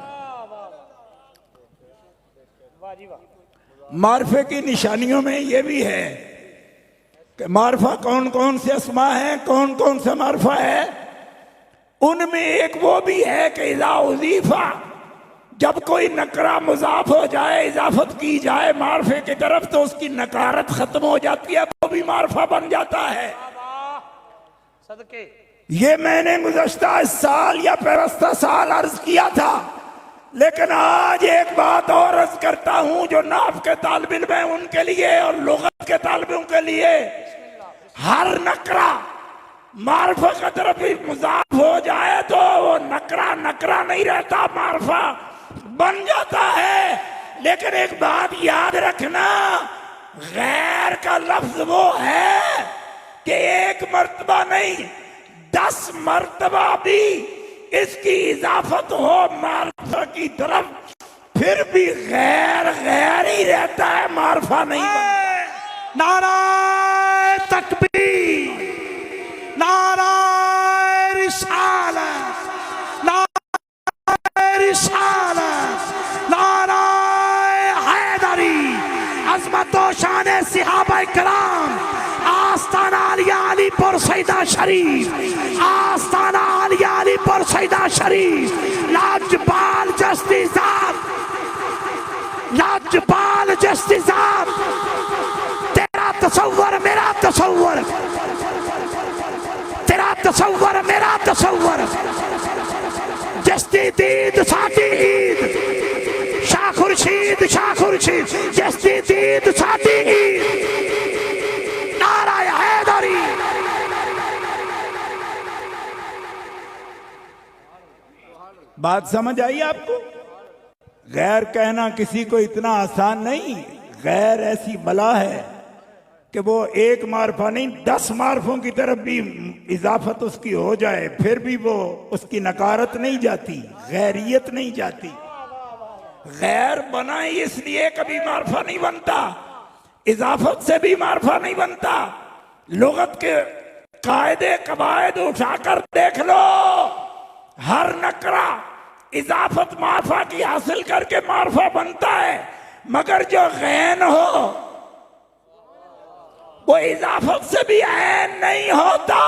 मारफे की निशानियों में ये भी है कि मारफा कौन कौन से अस्मा है, कौन कौन सा मारफा है। उनमें एक वो भी है कि इज़ा उज़ीफा, जब कोई नकरा मुजाफ हो जाए, इजाफत की जाए मारफे की तरफ, तो उसकी नकारत खत्म हो जाती है, वो भी मारफा बन जाता है। सदके ये मैंने गुज़श्ता साल या पिछले साल अर्ज किया था, लेकिन आज एक बात और अर्ज करता हूं जो नाफ के तालिब इल्म हैं उनके लिए और लुगत के तालिबों के लिए। हर नकरा मारफा की तरफ मुजाफ हो जाए तो वो नकरा नकरा नहीं रहता, मारफा बन जाता है। लेकिन एक बात याद रखना, गैर का लफ्ज वो है कि एक मर्तबा नहीं 10 मर्तबा भी इसकी इजाफत हो मारफा की तरफ, फिर भी गैर गैर ही रहता है, मारफा नहीं बनता। नाराए तकबीर, नाराए रिसालत, नाराए रिसालत, नाराए हैदरी, अज़मत व शान सहाबा कराम, आस्ताना आलिया अलीपुर सैदा शरीफ, आस्ताना आलिया अलीपुर सैदा शरीफ, लाजपाल जस्तिसाब, लाजपाल जस्तिसाब, तेरा तसव्वुर मेरा तसव्वुर, तेरा तसव्वुर मेरा तसव्वुर, जस्ती दीद साथी ईद, शाह खुर्शीद शाह खुर्शीद, जस्ती दीद साथी ईद, नाराए हैदरी। बात समझ आई आपको? गैर कहना किसी को इतना आसान नहीं। गैर ऐसी बला है कि वो एक मारफा नहीं 10 मारफों की तरफ भी इजाफत उसकी हो जाए, फिर भी वो उसकी नकारत नहीं जाती, गैरियत नहीं जाती। गैर बना इसलिए कभी मारफा नहीं बनता, इजाफत से भी मारफा नहीं बनता। लुगत के कायदे कवायद उठाकर देख लो, हर नकरा इजाफत मारफा की हासिल करके मारफा बनता है, मगर जो गैन हो वो इजाफत से भी ऐन नहीं होता।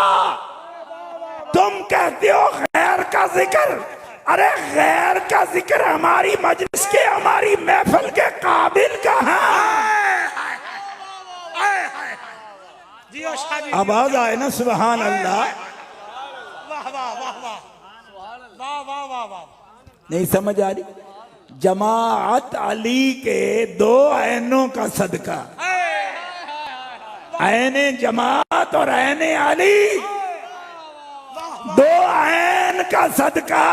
तुम कहते हो गैर का जिक्र, अरे गैर का जिक्र हमारी मजलिस के, हमारी महफिल के काबिल कहां? जियो शाह जी, आवाज आए ना सुभान अल्लाह। वाह वाह वाह वाह वाह वाह वाह वाह। नहीं समझ आ रही? जमाअत अली के 2 ऐनों का सदका, ऐने जमात और ऐने अली, 2 ऐन का सदका।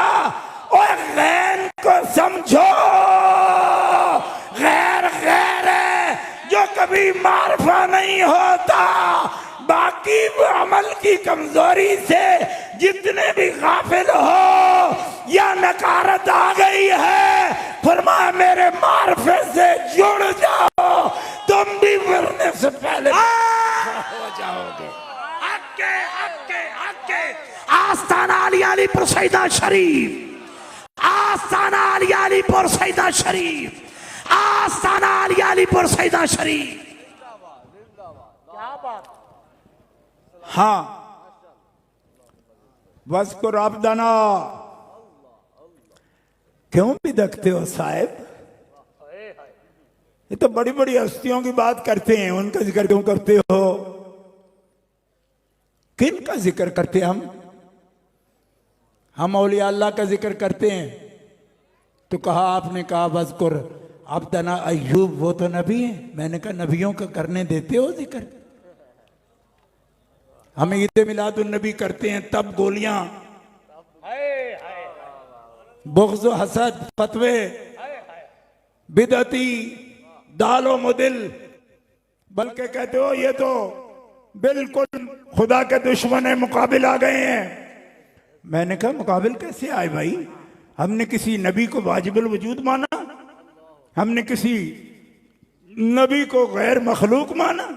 और गैर को समझो, गैर गैर है जो कभी मारफा नहीं होता। बाकी अमल की कमजोरी से जितने भी गाफिल हो या नकारत आ गई है, फरमाया मेरे मारफे से जुड़ जाओ, तुम भी मरने से पहले हो जाओगे। हक्के हक्के हक्के, आस्ताना आलिया अलीपुर सैदा शरीफ, आस्ताना आलिया अलीपुर सैदा शरीफ, आस्ताना आलिया अलीपुर सैदा शरीफ। क्या बात। हाँ, वज़्कुर अब्दना। क्यों बिदकते हो साहब? ये तो बड़ी बड़ी हस्तियों की बात करते हैं, उनका जिक्र क्यों करते हो? किन का जिक्र करते हैं हम औलिया अल्लाह का जिक्र करते हैं। तो कहा, आपने कहा वज़्कुर अब्दना अय्यूब, वो तो नबी है। मैंने कहा नबियों का करने देते हो जिक्र? हम ईद मिलादुन नबी करते हैं तब गोलियां, बुग़्ज़ हसद, फतवे, बिदअती, दालो मुदिल, बल्कि कहते हो ये तो बिल्कुल खुदा के दुश्मन मुकाबिल आ गए हैं। मैंने कहा मुकाबिल कैसे आए भाई? हमने किसी नबी को वाजिबुल वजूद माना? हमने किसी नबी को गैर मखलूक माना?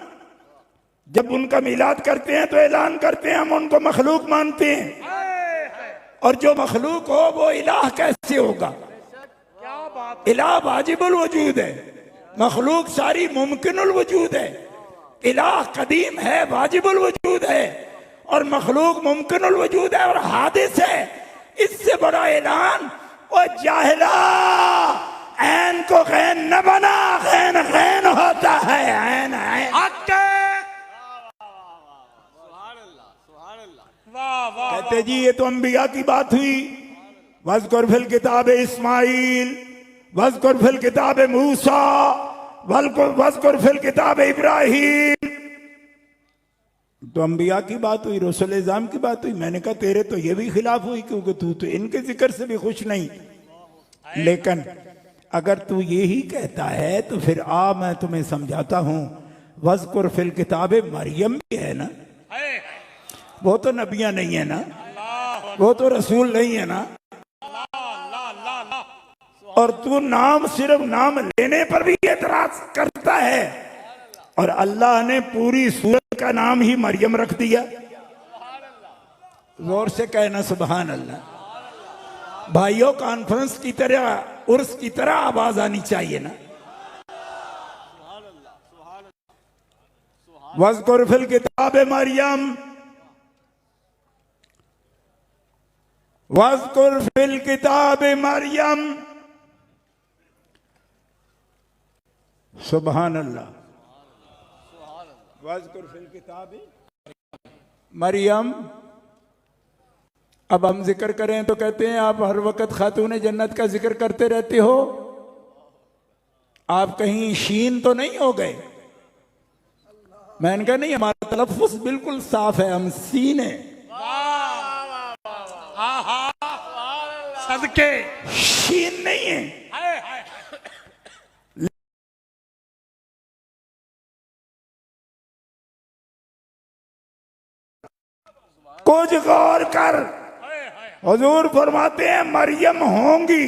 जब उनका मिलाद करते हैं तो ऐलान करते हैं हम उनको मखलूक मानते हैं, और जो मखलूक हो वो इलाह कैसे होगा? क्या बात। इलाह वाजिबुल वजूद है। मखलूक सारी मुमकिनुल वजूद है, इलाह कदीम है, वाजिबुल वजूद है, और मखलूक मुमकिनुल वजूद है और हादिस है। इससे बड़ा ऐलान वो जाहिला, ऐन को गैन न बना, गैन गैन होता है, ऐन ऐन। वाह वाह कहते जी ये तो अंबिया की बात हुई। वज़्कुर फिल किताब इस्माइल, वज़्कुर फिल किताब मूसा, वज़्कुर फिल किताब इब्राहिम। तो अंबिया की बात हुई, रसूल इज़ाम की बात हुई। मैंने कहा तेरे तो ये भी खिलाफ हुई, क्योंकि तू तो इनके जिक्र से भी खुश नहीं। लेकिन अगर तू ये ही कहता है तो फिर आ मैं तुम्हें समझाता हूं। वज़्कुर फिल किताब मरियम भी है ना, वो तो नबियां नहीं है ना, वो तो रसूल नहीं है ना। और तू नाम, सिर्फ नाम लेने पर भी एतराज करता है। और अल्लाह ने पूरी सूरत का नाम ही मरियम रख दिया। जोर से कहना सुभान अल्लाह। भाइयों, कॉन्फ्रेंस की तरह, उर्स की तरह आवाज आनी चाहिए ना। वज़्कुर फिल किताब मरियम, वज़्कुर फिल किताब मरियम। सुभान अल्लाह। वज़्कुर फिल किताब मरियम। अब हम जिक्र करें तो कहते हैं आप हर वक्त खातून जन्नत का जिक्र करते रहते हो, आप कहीं शीन तो नहीं हो गए? मैंने कहा नहीं, हमारा तलफ़्फ़ुज़ बिल्कुल साफ है, हम सीन है। सदके शीन नहीं है। कुछ गौर कर, हुजूर फरमाते हैं मरियम होंगी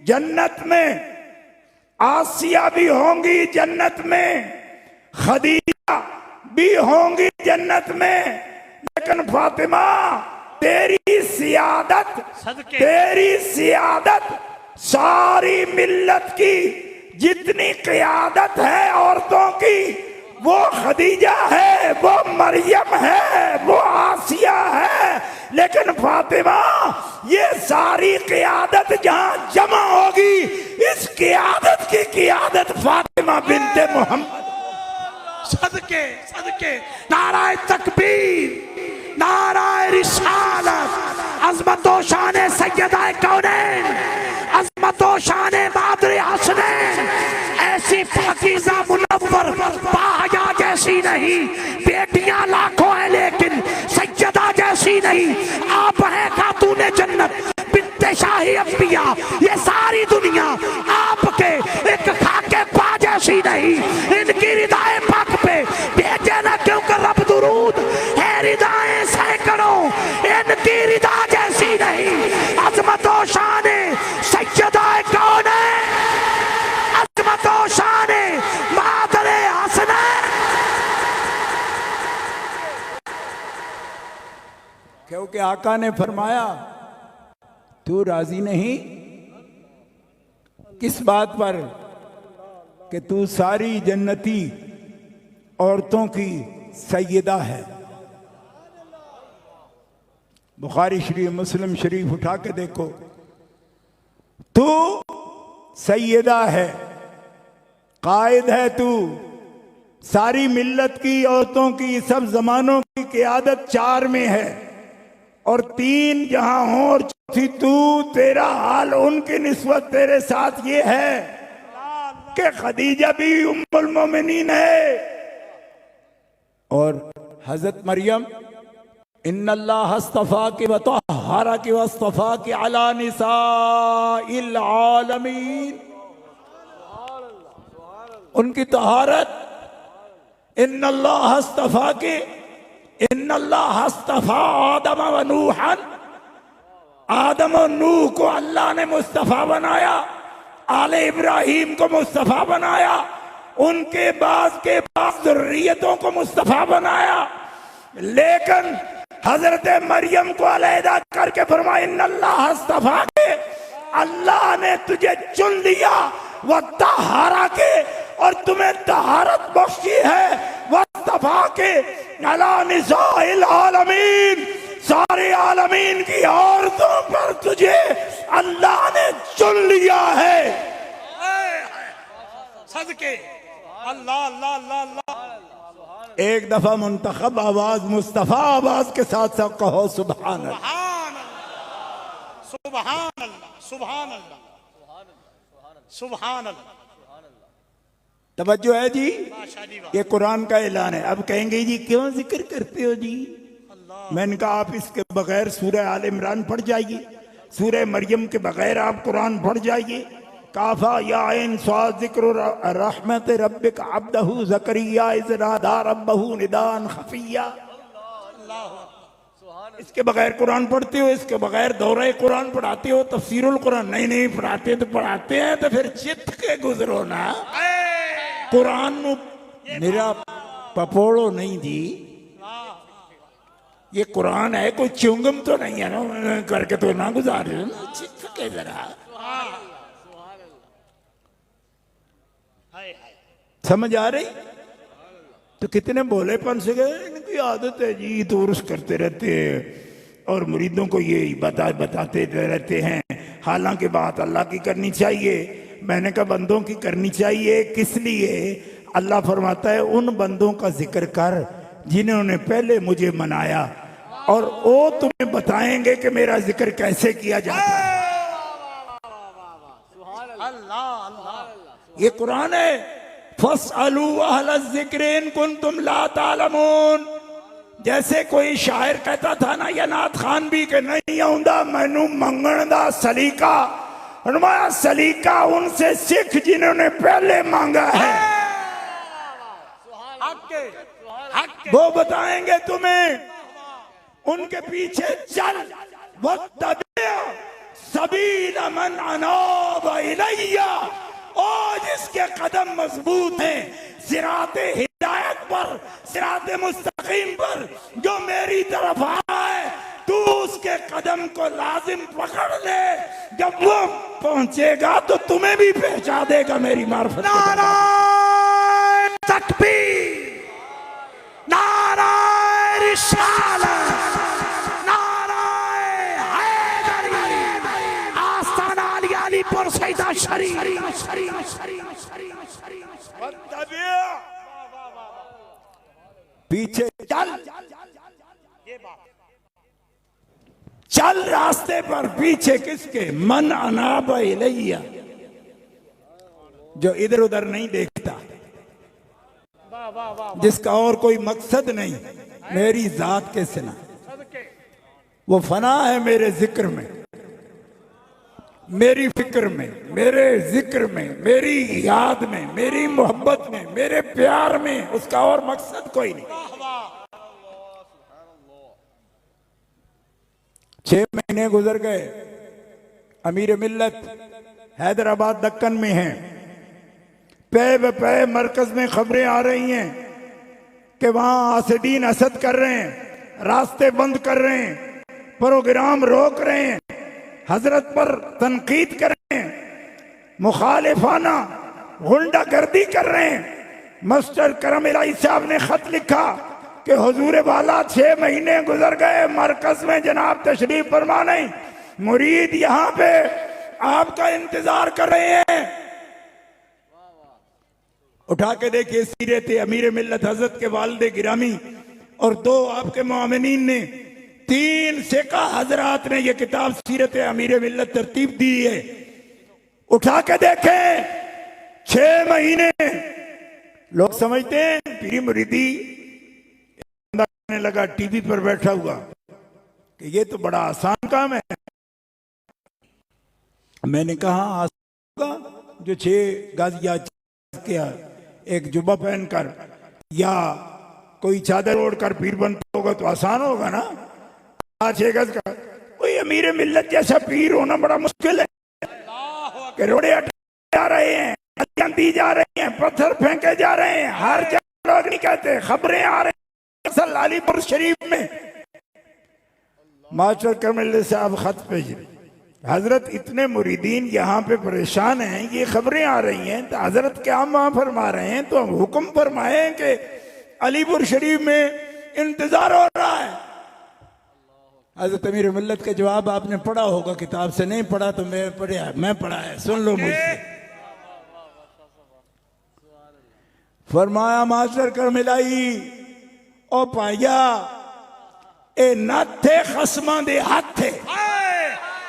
जन्नत में, आसिया भी होंगी जन्नत में, खदीजा भी होंगी जन्नत में। लेकिन फातिमा तेरी सियादत, तेरी सियादत, सारी मिल्लत की जितनी क़ियादत है औरतों की, वो खदीजा है, वो मरियम है, वो आसिया है। लेकिन फातिमा ये सारी क़ियादत जहां जमा होगी, इस क़ियादत की क़ियादत फातिमा बिन्ते मोहम्मद। सदके सदके नाराए तकबीर, नाराए रिसालत, अज़मतो शान सैयदा कौनैन, अज़मतो शान मादरे हसनैन। ऐसी पाकीज़ा मुनव्वर बाहया जैसी नहीं, बेटियां लाखों हैं लेकिन सैयदा जैसी नहीं। आप हैं खातूने जन्नत, बिन्ते शाही अंबिया। ये सारी दुनिया आपके एक खाके पा जैसी नहीं। इनकी रिदाए पाक पे भेजे ना क्योंकि रब दुरूद है, रिदाएं सैकड़ों, इनकी रिदा जैसी नहीं। अज़मतो शाने सैयदा कौन है, अज़मतो शाने मादरे हसनैन। क्योंकि आका ने फरमाया तू राजी नहीं किस बात पर कि तू सारी जन्नती औरतों की सैयदा है। बुखारी शरीफ, मुस्लिम शरीफ उठा के देखो, तू सैयदा है, कायद है तू। सारी मिल्लत की औरतों की, सब जमानों की क़ियादत 4 में है, और 3 जहां हो और चौथी तू। तेरा हाल उनकी निस्बत तेरे साथ ये है कि खदीजा भी उम्मुल मोमिनीन है, और हजरत मरियम इन्नल्लाह अस्तफा के वतहरा के वस्तफा के अला निसाइल आलमीन। उनकी तहारत, इन्नल्लाह अस्तफा के, इन्नल्लाह अस्तफा आदम व नूहन। आदम और नूह को अल्लाह ने मुस्तफा बनाया, आले इब्राहिम को मुस्तफा बनाया, उनके बाद के बाद ज़ुर्रियतों को मुस्तफा बनाया। लेकिन हजरत मरियम को अलहदा करके फरमाया इन्नल्लाह अस्तफा के, अल्लाह ने तुझे चुन लिया, व तहरा के, और तुम्हें तहारत बख्शी है। वस्तफा के अला निसाइल आलमीन, सारे आलमीन की औरतों पर तुझे अल्लाह ने चुन लिया है। सदके अल्लाह अल्लाह अल्लाह अल्लाह। एक दफा मुंतखब आवाज मुस्तफा आवाज के साथ साथ कहो सुभान अल्लाह। सुभान अल्लाह सुभान अल्लाह सुभान अल्लाह। तवज्जो है जी, बादशाह जी वाह। ये कुरान का ऐलान है। अब कहेंगे जी क्यों जिक्र करते हो जी? मैंने कहा आप इसके बगैर सूरह आल इमरान पढ़ जाइए, सूरह मरियम के बगैर आप कुरान पढ़ जाइए। काफा या इन स्वाद जिक्र रहमत रब्बिक अब्दहु ज़करिया इज़ नादा रब्बहु निदान खफिया। इसके बगैर कुरान पढ़ते हो, इसके बगैर दौरे कुरान पढ़ाते हो, तफसीरुल कुरान नहीं पढ़ाते तो पढ़ाते हैं तो फिर चित के गुजरो ना। कुरान मेरा पपोड़ो नहीं जी, ये कुरान है, कोई च्युंगम तो नहीं है ना करके तो ना गुजारे ना, चित के जरा समझ आ रही? तो कितने भोलेपन से गए, इनकी आदत है जी तो उर्स करते रहते हैं और मुरीदों को ये बताते रहते हैं। हालांकि बात अल्लाह की करनी चाहिए। मैंने कहा बंदों की करनी चाहिए, किस लिए? अल्लाह फरमाता है उन बंदों का जिक्र कर जिन्होंने पहले मुझे मनाया, और वो तुम्हें बताएंगे कि मेरा जिक्र कैसे किया जाता है। अल्लाह अल्लाह। ये कुरान है। फसअलू अहल ज़िक्र इन कुंतुम ला तालमून। जैसे कोई शायर कहता था ना, या नाथ खान भी के नहीं आउंदा मैनू मंगण दा सलीका, हमारा सलीका उनसे सीख जिन्होंने पहले मांगा है। वो बताएंगे तुम्हें, उनके पीछे चल। वत्तबि सबील मन अनाब इलैया, और जिसके कदम मजबूत हैं सिराते हिदायत पर, सिराते मुस्तकीम पर, जो मेरी तरफ आए तू उसके कदम को लाजिम पकड़ ले। जब वो पहुंचेगा तो तुम्हें भी पहुंचा देगा मेरी मार्फत। नाराए तकबीर, नाराए रिसालत, नाराए हैदरी, आस्ताना अली अलीपुर सैदा शरीफ। पीछे चल रास्ते पर, पीछे किसके? मन अनाब इलैया, जो इधर उधर नहीं देखता, जिसका और कोई मकसद नहीं मेरी जात के सिवा। वो फना है मेरे जिक्र में, मेरी फिक्र में, मेरे जिक्र में, मेरी याद में, मेरी मोहब्बत में, मेरे प्यार में, उसका और मकसद कोई नहीं। 6 महीने गुजर गए, अमीर मिल्लत हैदराबाद दक्कन में हैं। पे पे मरकज में खबरें आ रही हैं कि वहां आसिदीन असद कर रहे हैं, रास्ते बंद कर रहे हैं, प्रोग्राम रोक रहे हैं, हजरत पर तनकीद कर रहे हैं, मुखालिफाना गुंडागर्दी कर रहे हैं। मास्टर करम इलाही साहब ने खत लिखा कि हुजूर वाला 6 महीने गुजर गए, मरकज में जनाब तशरीफ फरमा नहीं, मुरीद यहाँ पे आपका इंतजार कर रहे हैं। उठा के देखिए सीरत अमीर मिल्लत हजरत के वालिद गिरामी और 2 आपके मोमिनीन ने, 3 सेका हजरात ने यह किताब सीरत अमीर मिल्लत तरतीब दी है। उठा के देखें 6 महीने। लोग समझते हैं पीरी मुरीदी लगा टीवी पर बैठा हुआ कि ये तो बड़ा आसान काम है। मैंने कहा आसान होगा जो 6 गज या किया एक जुब्बा पहनकर या कोई चादर ओढ़कर पीर बनता होगा तो आसान होगा ना। 6 गज का कोई अमीर मिल्लत जैसा पीर होना बड़ा मुश्किल है। कि रोड़े हटाए जा रहे हैं, दी जा रही हैं, पत्थर फेंके जा रहे हैं, हर जगह लोग नहीं कहते, खबरें आ रही हैं। अलीपुर शरीफ में मास्टर करमिल साहब खत भेजे, हजरत इतने मुरीदीन यहाँ पे परेशान हैं, ये खबरें आ रही हैं, तो हजरत क्या वहां फरमा रहे हैं, तो हुक्म फरमाए कि अलीपुर शरीफ में इंतजार हो रहा है। हजरत अमीर मिल्लत का जवाब आपने पढ़ा होगा, किताब से नहीं पढ़ा तो मैं पढ़ा है, सुन लो मुझसे। फरमाया मास्टर कर मिलाई ओ पाया ए नथ थे खसमा दे हाथ थे,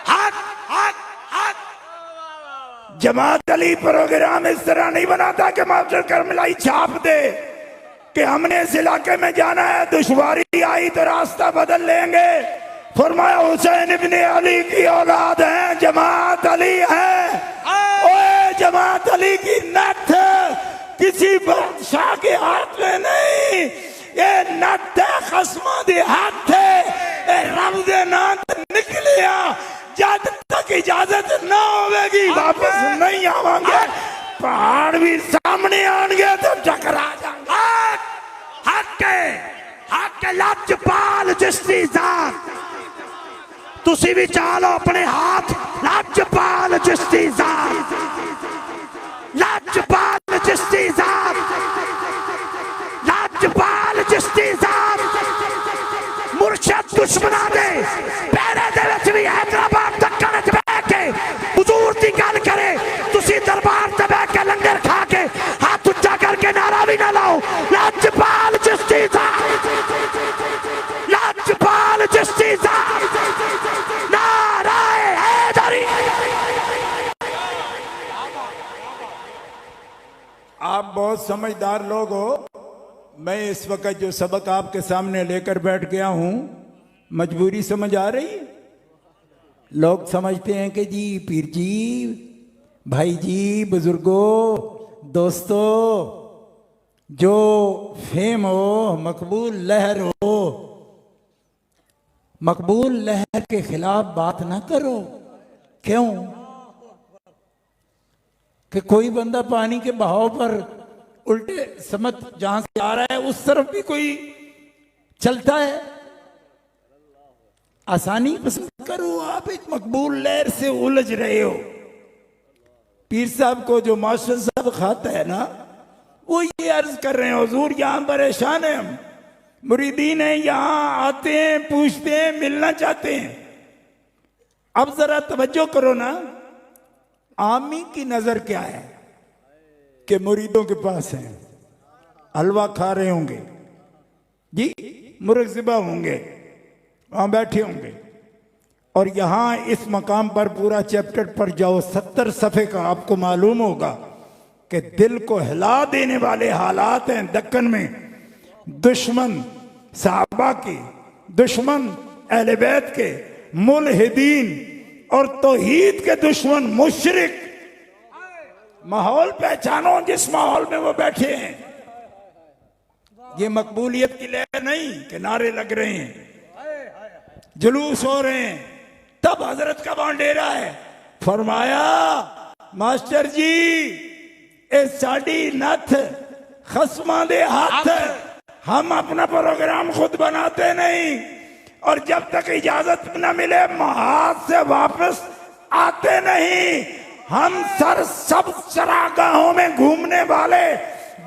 हाथ हाथ हाथ। जमात अली प्रोग्राम इस तरह नहीं बनाता कि मास्टर कर मिलाई छाप दे कि हमने इस इलाके में जाना है, दुश्वारी आई तो रास्ता बदल लेंगे। फरमाया हुसैन इब्ने अली की औलाद है, जमात अली है। ओए जमात अली की नथ किसी बादशाह के हाथ में नहीं, ये नथ खसमा दे हाथ थे। रब दे नाम निकलिया, जब तक इजाजत ना होगी वापस नहीं आवांगे। पहाड़ भी सामने आएंगे तो टकरा जाएंगे। हक के लजपाल जिसदी जात, तुसी भी चालो अपने हाथ। लजपाल जिसदी जात, लजपाल जिसदी जात, लजपाल जिसदी जात। मुर्शद दुश्मना दे पैरे दे विच भी हैदराबाद दक्कन च बैठ के हुजूर दी गल करे, तुसी दरबार ते बैठ के लंगर खा के हाथ उच्चा करके नारा भी ना लाओ। लजपाल जिसदी जात, लजपाल जिसदी जात, नाराए हैदरी। आप बहुत समझदार लोग हो। मैं इस वक्त जो सबक आपके सामने लेकर बैठ गया हूं, मजबूरी समझ आ रही है। लोग समझते हैं कि जी पीर जी, भाई जी, बुजुर्गों, दोस्तों, जो फेम हो, मकबूल लहर हो, मकबूल लहर के खिलाफ बात ना करो। क्यों? कि कोई बंदा पानी के बहाव पर उल्टे समत जहां से आ रहा है उस तरफ भी कोई चलता है। आसानी पसंद करो, आप एक मकबूल लहर से उलझ रहे हो। पीर साहब को जो मास्टर साहब खाता है ना, वो ये अर्ज कर रहे हैं, हुजूर यहां परेशान है, हम मुरीदीन हैं, यहां आते हैं, पूछते हैं, मिलना चाहते हैं। अब जरा तवज्जो करो ना, आमी की नजर क्या है कि मुरीदों के पास हैं, हलवा खा रहे होंगे जी, मुर्गज़िबा होंगे, वहां बैठे होंगे। और यहां इस मकाम पर पूरा चैप्टर पर जाओ, 70 सफ़े का, आपको मालूम होगा कि दिल को हिला देने वाले हालात हैं दक्कन में। दुश्मन सहाबा के, दुश्मन अहले बैत के, मुल्हिदीन और तौहीद के दुश्मन मुशरिक। माहौल पहचानो जिस माहौल में वो बैठे हैं। ये मकबूलियत की लहर नहीं कि नारे लग रहे हैं, जुलूस हो रहे हैं, तब हजरत का वहां डेरा है। फरमाया मास्टर जी ए साड़ी नथ खसमा दे हाथ, हम अपना प्रोग्राम खुद बनाते नहीं, और जब तक इजाजत न मिले हाथ से वापस आते नहीं। हम सर सब चरागाहों में घूमने वाले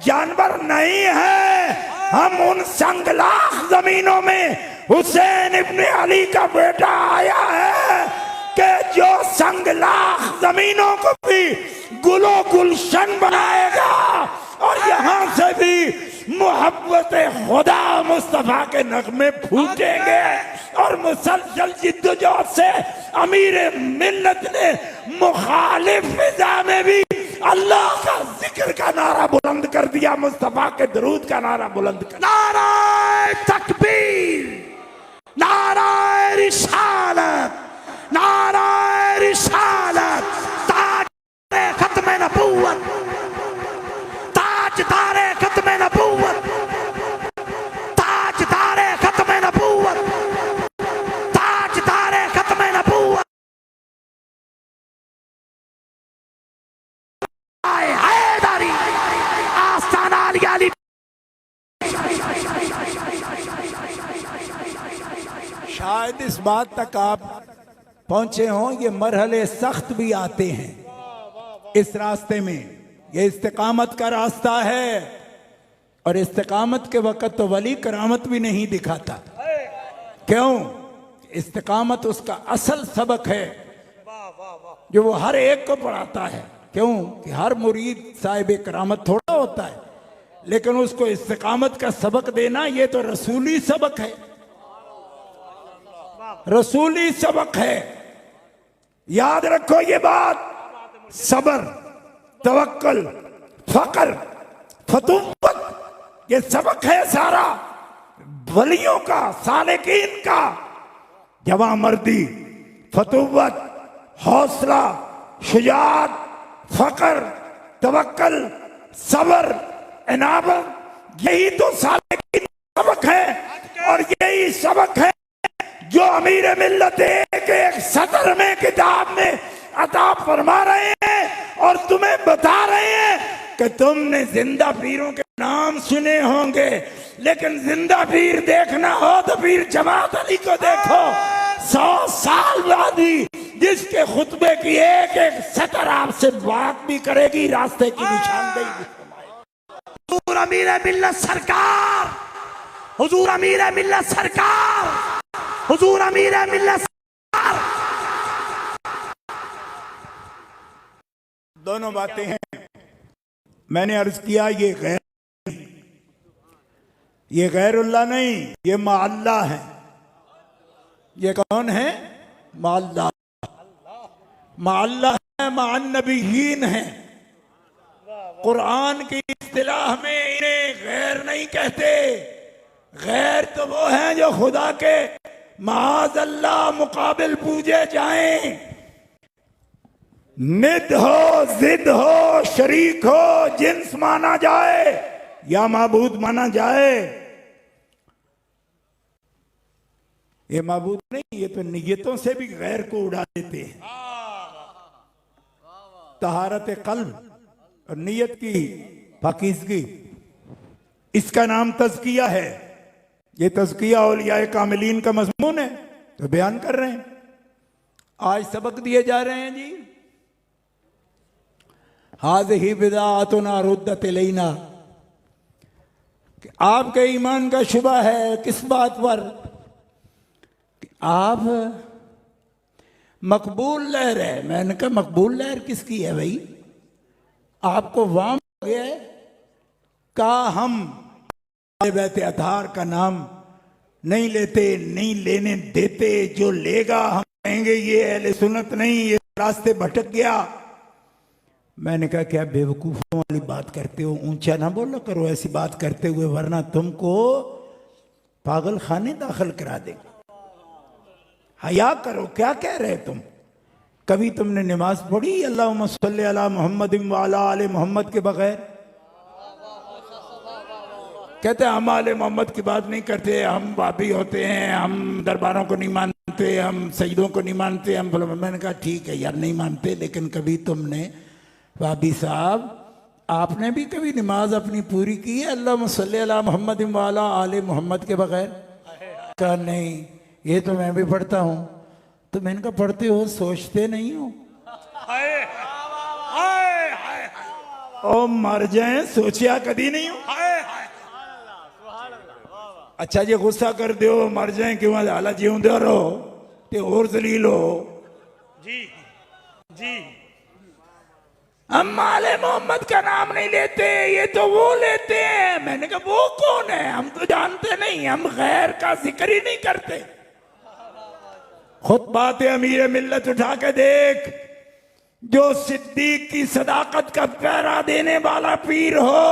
जानवर नहीं हैं, हम उन संगलाख जमीनों में हुसैन इब्ने अली का बेटा आया है कि जो संगलाख जमीनों को भी गुलो गुलशन बनाएगा, और यहाँ से भी मोहब्बत खुदा मुस्तफा के नगमे फूटेंगे। और मुसलसल जिद्दोजहद से अमीर मिल्लत ने मुखालिफ फिजा में भी अल्लाह का जिक्र का नारा बुलंद कर दिया, मुस्तफा के दरूद का नारा बुलंद कर। नाराए तकबीर, नाराए रिसालत, नाराए रिसालत। ताज खत्म नबूवत, ताजदारे खत्म नबूवत, ताजदारे खत्म नबूवत, ताजदारे खत्म नबूवत। आए हैदरी आस्ताना अली। शायद इस बात तक आप पहुंचे हों, ये मरहले सख्त भी आते हैं इस रास्ते में। ये इस्तिकामत का रास्ता है, और इस्तिकामत के वक्त तो वली करामत भी नहीं दिखाता। क्यों? इस्तिकामत उसका असल सबक है जो वो हर एक को पढ़ाता है। क्यों? कि हर मुरीद साहिब करामत थोड़ा होता है, लेकिन उसको इस्तिकामत का सबक देना ये तो रसूली सबक है, रसूली सबक है। याद रखो ये बात। सबर, तवक्कल, फकर, फतूवत, ये सबक है सारा वलियों का, सालिकीन का। जवामर्दी, फतूवत, हौसला, शुजाअत, फकर, तवक्कल, सबर, इनाबत, यही तो सालिकीन सबक है। और यही सबक है जो अमीर मिल्लत एक एक सतर में किताब में अता फरमा रहे हैं और तुम्हें बता रहे हैं कि तुमने जिंदा पीरों के नाम सुने होंगे, लेकिन जिंदा पीर देखना हो तो पीर जमात अली को देखो। 100 साल बाद ही जिसके खुतबे की एक एक सतर आपसे बात भी करेगी, रास्ते की निशानदेही। हुजूर अमीर मिल्लत सरकार, हुजूर अमीर मिल्लत सरकार, हुजूर अमीर मिल्लत सरकार। दोनों बातें हैं। मैंने अर्ज किया ये गैरुल्लाह नहीं, ये माअल्लाह है। ये कौन है? माअल्लाह। माअल्लाह है, माअन नबीयीन है। कुरान की इस्तिलाह में इन्हें गैर नहीं कहते। गैर तो वो हैं जो खुदा के माज़ अल्लाह मुकाबिल पूजे जाएं। निद हो, जिद हो, शरीक हो, जिन्स माना जाए या माबूद माना जाए, ये माबूद नहीं, ये तो नियतों से भी गैर को उड़ा देते हैं। तहारत कल्ब और नियत की पाकीज़गी, इसका नाम तज़किया है। ये तज़किया औलियाए कामिलीन का मज़मून है, तो बयान कर रहे हैं। आज सबक दिए जा रहे हैं जी। हाज़िही बिदाअतुना रुद्दत इलैना, कि आपके ईमान का शुबा है किस बात पर? कि आप मकबूल लहर है। मैंने कहा मकबूल लहर किसकी है भाई? आपको वाम हो गया है? कहा हम बैत अतार का नाम नहीं लेते, नहीं लेने देते। जो लेगा हम कहेंगे ये अहले सुन्नत नहीं, ये रास्ते भटक गया। मैंने कहा क्या बेवकूफों वाली बात करते हो, ऊंचा ना बोलो करो ऐसी बात करते हुए, वरना तुमको पागल खाने दाखिल करा देंगे। हया करो, क्या कह रहे तुम? कभी तुमने नमाज पढ़ी अल्लाहुम्मा सल्ली अला मुहम्मद व अला आले मोहम्मद के बगैर? कहते हम आले मोहम्मद की बात नहीं करते, हम बाबी होते हैं, हम दरबारों को नहीं मानते, हम सईदों को नहीं मानते, हम। मैंने कहा ठीक है यार नहीं मानते, लेकिन कभी तुमने बाबी साहब आपने भी कभी नमाज अपनी पूरी की है अल्लाहुम्मा सल्ली अला मुहम्मद व अला आले मोहम्मद के बगैर? कहा नहीं, ये तो मैं भी पढ़ता हूँ। तो मैंने कहा पढ़ते हो, सोचते नहीं हो? ओ मर जाए, सोचिया कभी नहीं हो। अच्छा जी गुस्सा कर दो, मर जाए क्यों? हाला जीवंदे रहो ते और जलील हो जी जी। हम आले मोहम्मद का नाम नहीं लेते, ये तो वो लेते हैं। मैंने कहा वो कौन है? हम तो जानते नहीं, हम गैर का जिक्र ही नहीं करते। खुद बात अमीर मिल्लत उठा के देख, जो सिद्दीक की सदाकत का पहरा देने वाला पीर हो,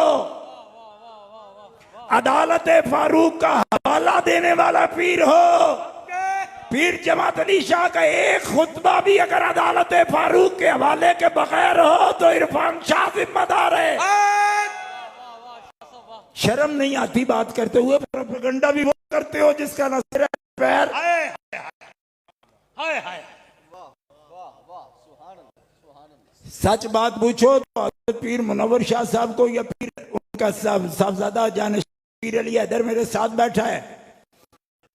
अदालत फारूक का हवाला देने वाला पीर हो, पीर जमात अली शाह का एक खुतबा भी अगर अदालत फारूक के हवाले के बगैर हो तो इरफान शाह जिम्मेदार है। शर्म नहीं आती बात करते हुए? प्रोपेगेंडा भी वो करते हो जिसका न सिर पैर। सच बात पूछो तो हज़रत पीर मुनव्वर शाह साहब को, या पीर उनका साहबजादा जाने पीर अली हैदर मेरे साथ बैठा है,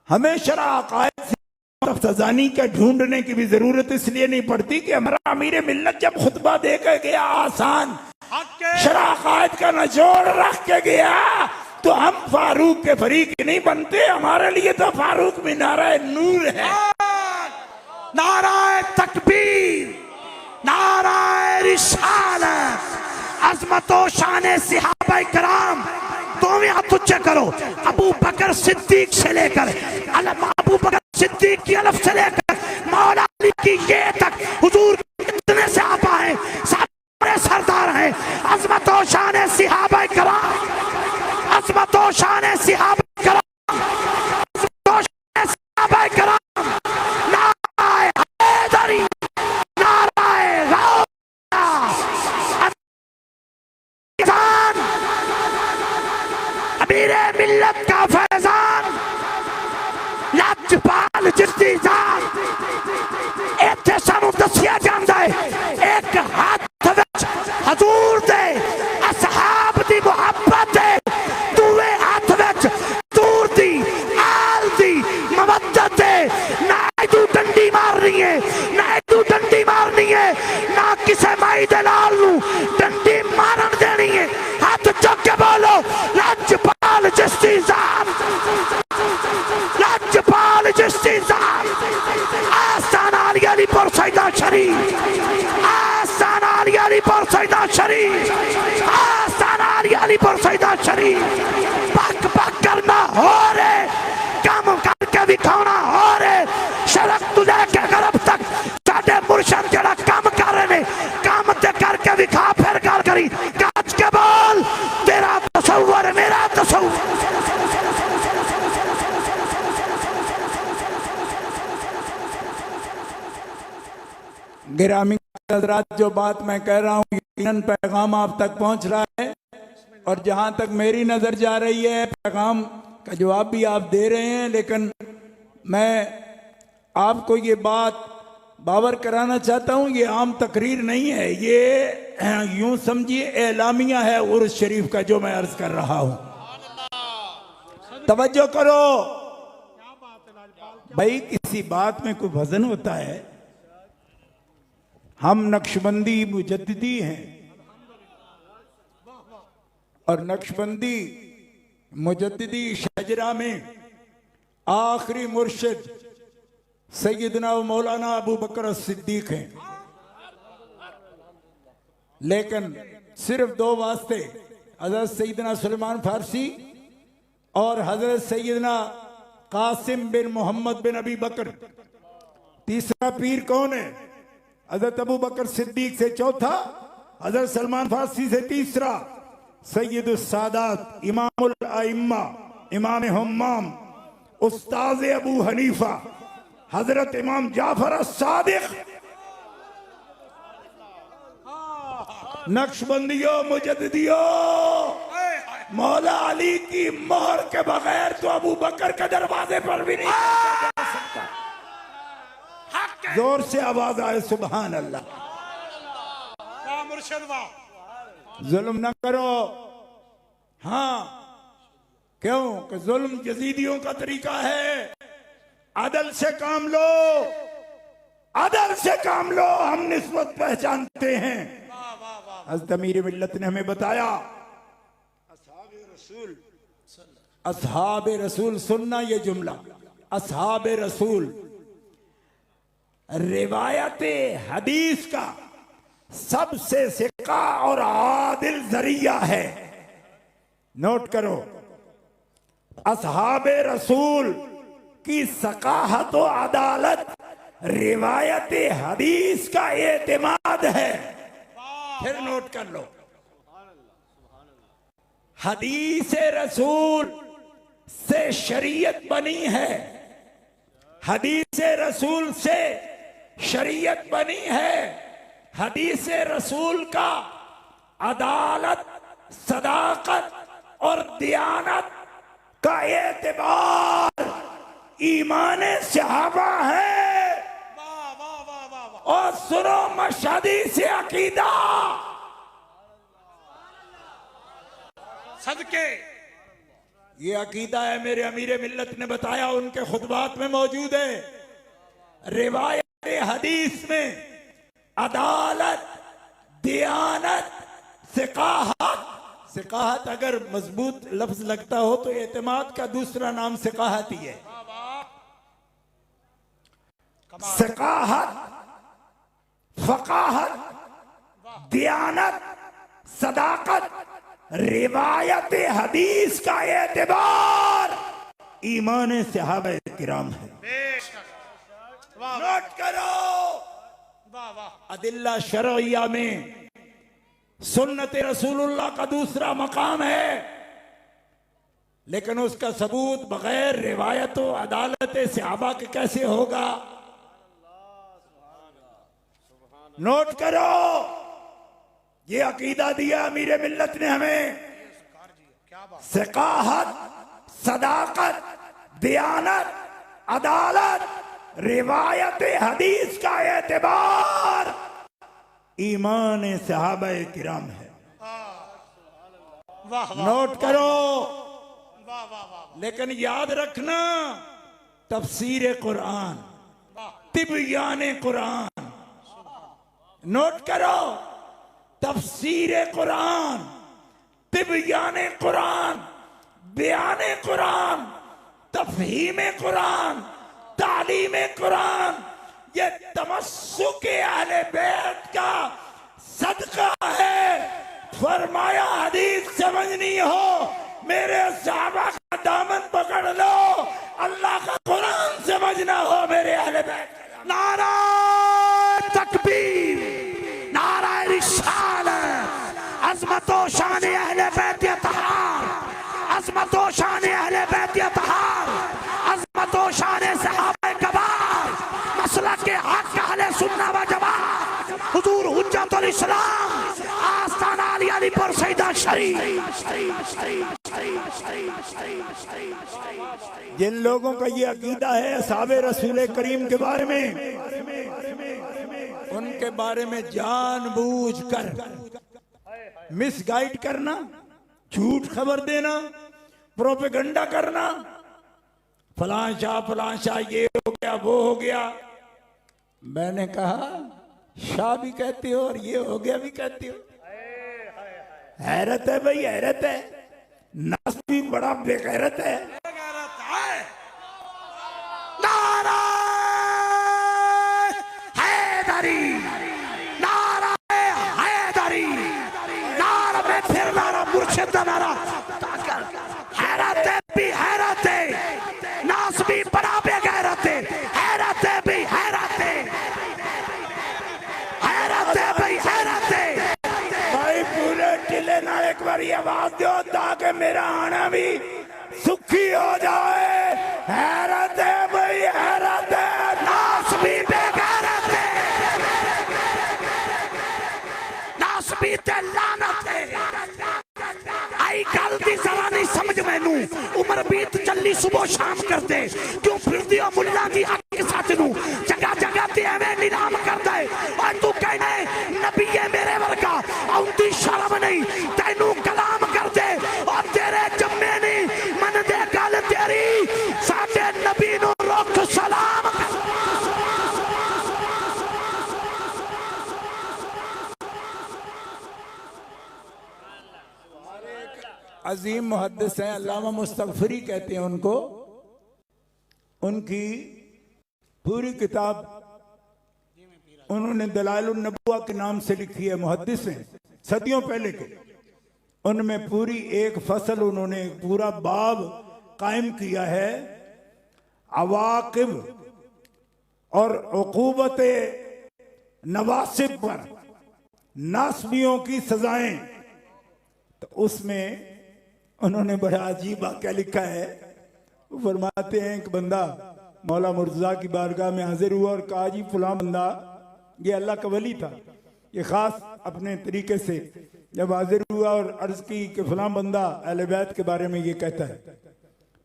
हमेशा अकायद तख्तानी का ढूंढने की भी जरूरत इसलिए नहीं पड़ती कि हमारा अमीर मिल्लत जब खुतबा देकर गया आसान हक के शराकात का निचोड़ रख के गया, तो हम फारूक के फरीक नहीं बनते। हमारे लिए तो फारूक भी नारा नूर है। नाराए तकबीर, नाराए रिसालत, अजमतो शान सिहाबा कराम, तुम हाथ ऊंचे करो। अबू बकर सिद्दीक से लेकर अबू बकर सिद्दीक की अलफ से लेकर मौला अली की ये तक हुजूर कितने सहाबा हैं, सारे सरदार हैं। अजमतो शान सिहाबा कराम, अजमतो शान सिहाबा कराम, अजमतो शान सिहाबा कराम, नाराए हैदरी, नाराए गौसा, अमीरे मिल्लत का फैजान लजपाल चिश्ती साहब इत्थे सानू दसिया जांदा है एक हाथ विच हजूर दे असहाब दी मुहब्बत है, दूवे हाथ विच दूर दी आल दी मवद्दत है। ना तू डंडी मारनी है, ना तू डंडी मारनी है, ना किसे माई दे लाल नू डंडी मारन देनी है। हाथ चुक के बोलो लजपाल चिश्ती साहब, लजपाल चिश्ती साहब। आस्ताना अलीपुर सैदा शरीफ, आस्ताना अलीपुर सैदा शरीफ, आस्ताना अलीपुर सैदा शरीफ। पक पक करना हो रे, काम करके दिखाना हो रे। शरक तुझे के गरब तक साडे मुर्शद जड़ा काम कर रहे ने, काम ते करके दिखा फिर गल करी। काच के बोल तेरा तसव्वुर मेरा तसव्वुर। गिरामी हज़रात, जो बात मैं कह रहा हूँ यकीनन पैगाम आप तक पहुँच रहा है, और जहाँ तक मेरी नज़र जा रही है पैगाम का जवाब भी आप दे रहे हैं। लेकिन मैं आपको ये बात बावर कराना चाहता हूँ, ये आम तकरीर नहीं है, ये यूं समझिए एलामिया है उर्स शरीफ का जो मैं अर्ज कर रहा हूँ। तवज्जो करो भाई, किसी बात में कोई वजन होता है। हम नक्शबंदी मुजद्दिदी हैं, और नक्शबंदी मुजद्दिदी शजरा में आखिरी मुर्शिद सैयदना व मौलाना अबू बकर सिद्दीक हैं। लेकिन सिर्फ दो वास्ते, हजरत सैयदना सुलेमान फारसी और हजरत सैयदना कासिम बिन मोहम्मद बिन अबी बकर। तीसरा पीर कौन है? हजरत अबू बकर सिद्दीक से चौथा, हजरत सलमान फारसी से तीसरा, सैयद सादात इमामुल आइम्मा इमाम हम्माम उस्ताद अबू हनीफा हजरत इमाम जाफर सादिक। नक्शबंदियों मुजद्दिदियों, मौला अली की मोहर के बगैर तो अबू बकर के दरवाजे पर भी नहीं जा सकता। जोर से आवाज आए सुभान अल्लाह। वाह मुर्शिद वाह। जुल्म न करो। हाँ, क्यों कि जुल्म यजीदियों का तरीका है। अदल से काम लो, अदल से काम लो। हम निस्बत पहचानते हैं। हज़रत अमीर मिल्लत ने हमें बताया असहाब रसूल, सुनना ये जुमला, असहाब रसूल रिवायत हदीस का सबसे सिक्का और आदिल जरिया है। नोट करो, असहाब रसूल की सकाहत और अदालत रिवायत हदीस का एतमाद है। फिर नोट कर लो, हदीस रसूल से शरीयत बनी है, हदीस रसूल से शरीयत बनी है। हदीस रसूल का अदालत, सदाकत और दियानत का एतबार ईमान सहाबा है। और सुनो मशहदी से अकीदा, सदके ये अकीदा है, मेरे अमीर मिल्लत ने बताया, उनके खुतबात में मौजूद है। रिवायत हदीस में अदालत, दियानत, सिकाहत। सिकाहत अगर मजबूत लफ्ज लगता हो तो एतमाद का दूसरा नाम सिकाहत ही है। सिकाहत, फकाहत, दियानत, सदाकत, रिवायत हदीस का एतबार ईमान सहाबा किराम है। नोट करो, वाह वाह अदिल्ला शरइया में सुन्नत रसूलुल्लाह का दूसरा मकाम है, लेकिन उसका सबूत बगैर रिवायत व अदालत सहाबा के कैसे होगा? नोट करो, ये अकीदा दिया अमीर मिल्लत ने हमें। सिकाहत, सदाकत, दियानत, अदालत, रिवायत हदीस का एतबार ईमान सहाबा किराम है। वाह वाह नोट करो, वाह वाह वाह लेकिन याद रखना, तफसीर कुरान, तिबयान कुरान। नोट करो, तफसीर कुरान, तिबयान कुरान, बयान कुरान, तफहीम कुरान, तालीम कुरान, ये तमस्सुक अहले बैत का सदका है। फरमाया हदीस समझनी हो, मेरे सहाबा का दामन पकड़ लो। अल्लाह का कुरान समझना हो, मेरे अहले बैत का। नारा तकबीर, नारा रिसालत, अज़मतो शान अहले बैत अतहार, अज़मतो शान अहले बैत अतहार, अज़मतो शान सहाबा कबार, मसला के हक अहले सुन्नत व जमात, हुजूर हुज्जतुल इस्लाम, आस्ताना अली अलीपुर सैदा शरीफ। जिन लोगों का ये अकीदा है असहाबे रसूल करीम के बारे में, उनके बारे में जानबूझकर मिसगाइड करना, झूठ खबर देना, प्रोपेगेंडा करना, फलां शाह ये हो गया वो हो गया। मैंने कहा शाह भी कहते हो और ये हो गया भी कहते हो। हैरत है भाई, हैरत है। नास भी बड़ा बेगैरत है। नारा हैदरी, नारा हैदरी, नारा में फिर नारा मुर्शिद का नारा। हैरत है भी हैरत है, नास भी बड़ा बेगैरत है। हैरत है भी हैरत है, हैरत है भाई हैरत है। भाई पूरे टिले ना एक बार आवाज दो ताकि मेरा आना भी सुखी हो जाए। हैरत है भाई हैरत है। नास भी बेगैरत है, नास भी ते लानत है। आई गल दी जरा नहीं समझ मैनू, उम्र बीत चली सुबह शाम करते, क्यों फिर दियो मुल्ला की हक के साथ नू जगह जगह ते एवें नीलाम करदा है। और तू कहना नबी है मेरे वर्गा, औंदी शर्म नहीं तैनू कलाम कर दे और तेरे जम्मे नहीं मन दे गल तेरी साडे नबी नू रुख सलाम। अजीम मुहद्दिस हैं, अल्लामा मुस्तगफरी कहते हैं उनको। उनकी पूरी किताब उन्होंने दलाइलुन नबुवा के नाम से लिखी है। मुहद्दिस हैं, सदियों पहले के। उनमें पूरी एक फसल उन्होंने पूरा बाब कायम किया है अवाकिब और उकूबत नवासिब पर, नासबियों की सजाएं। तो उसमें उन्होंने बड़ा अजीब वाक़या लिखा है। वो फरमाते हैं कि बंदा मौला मुर्तज़ा की बारगाह में हाजिर हुआ और कहा जी फलां बंदा, ये अल्लाह का वली था, ये खास अपने तरीके से जब हाजिर हुआ और अर्ज की कि फलां बंदा अहले बैत के बारे में ये कहता है,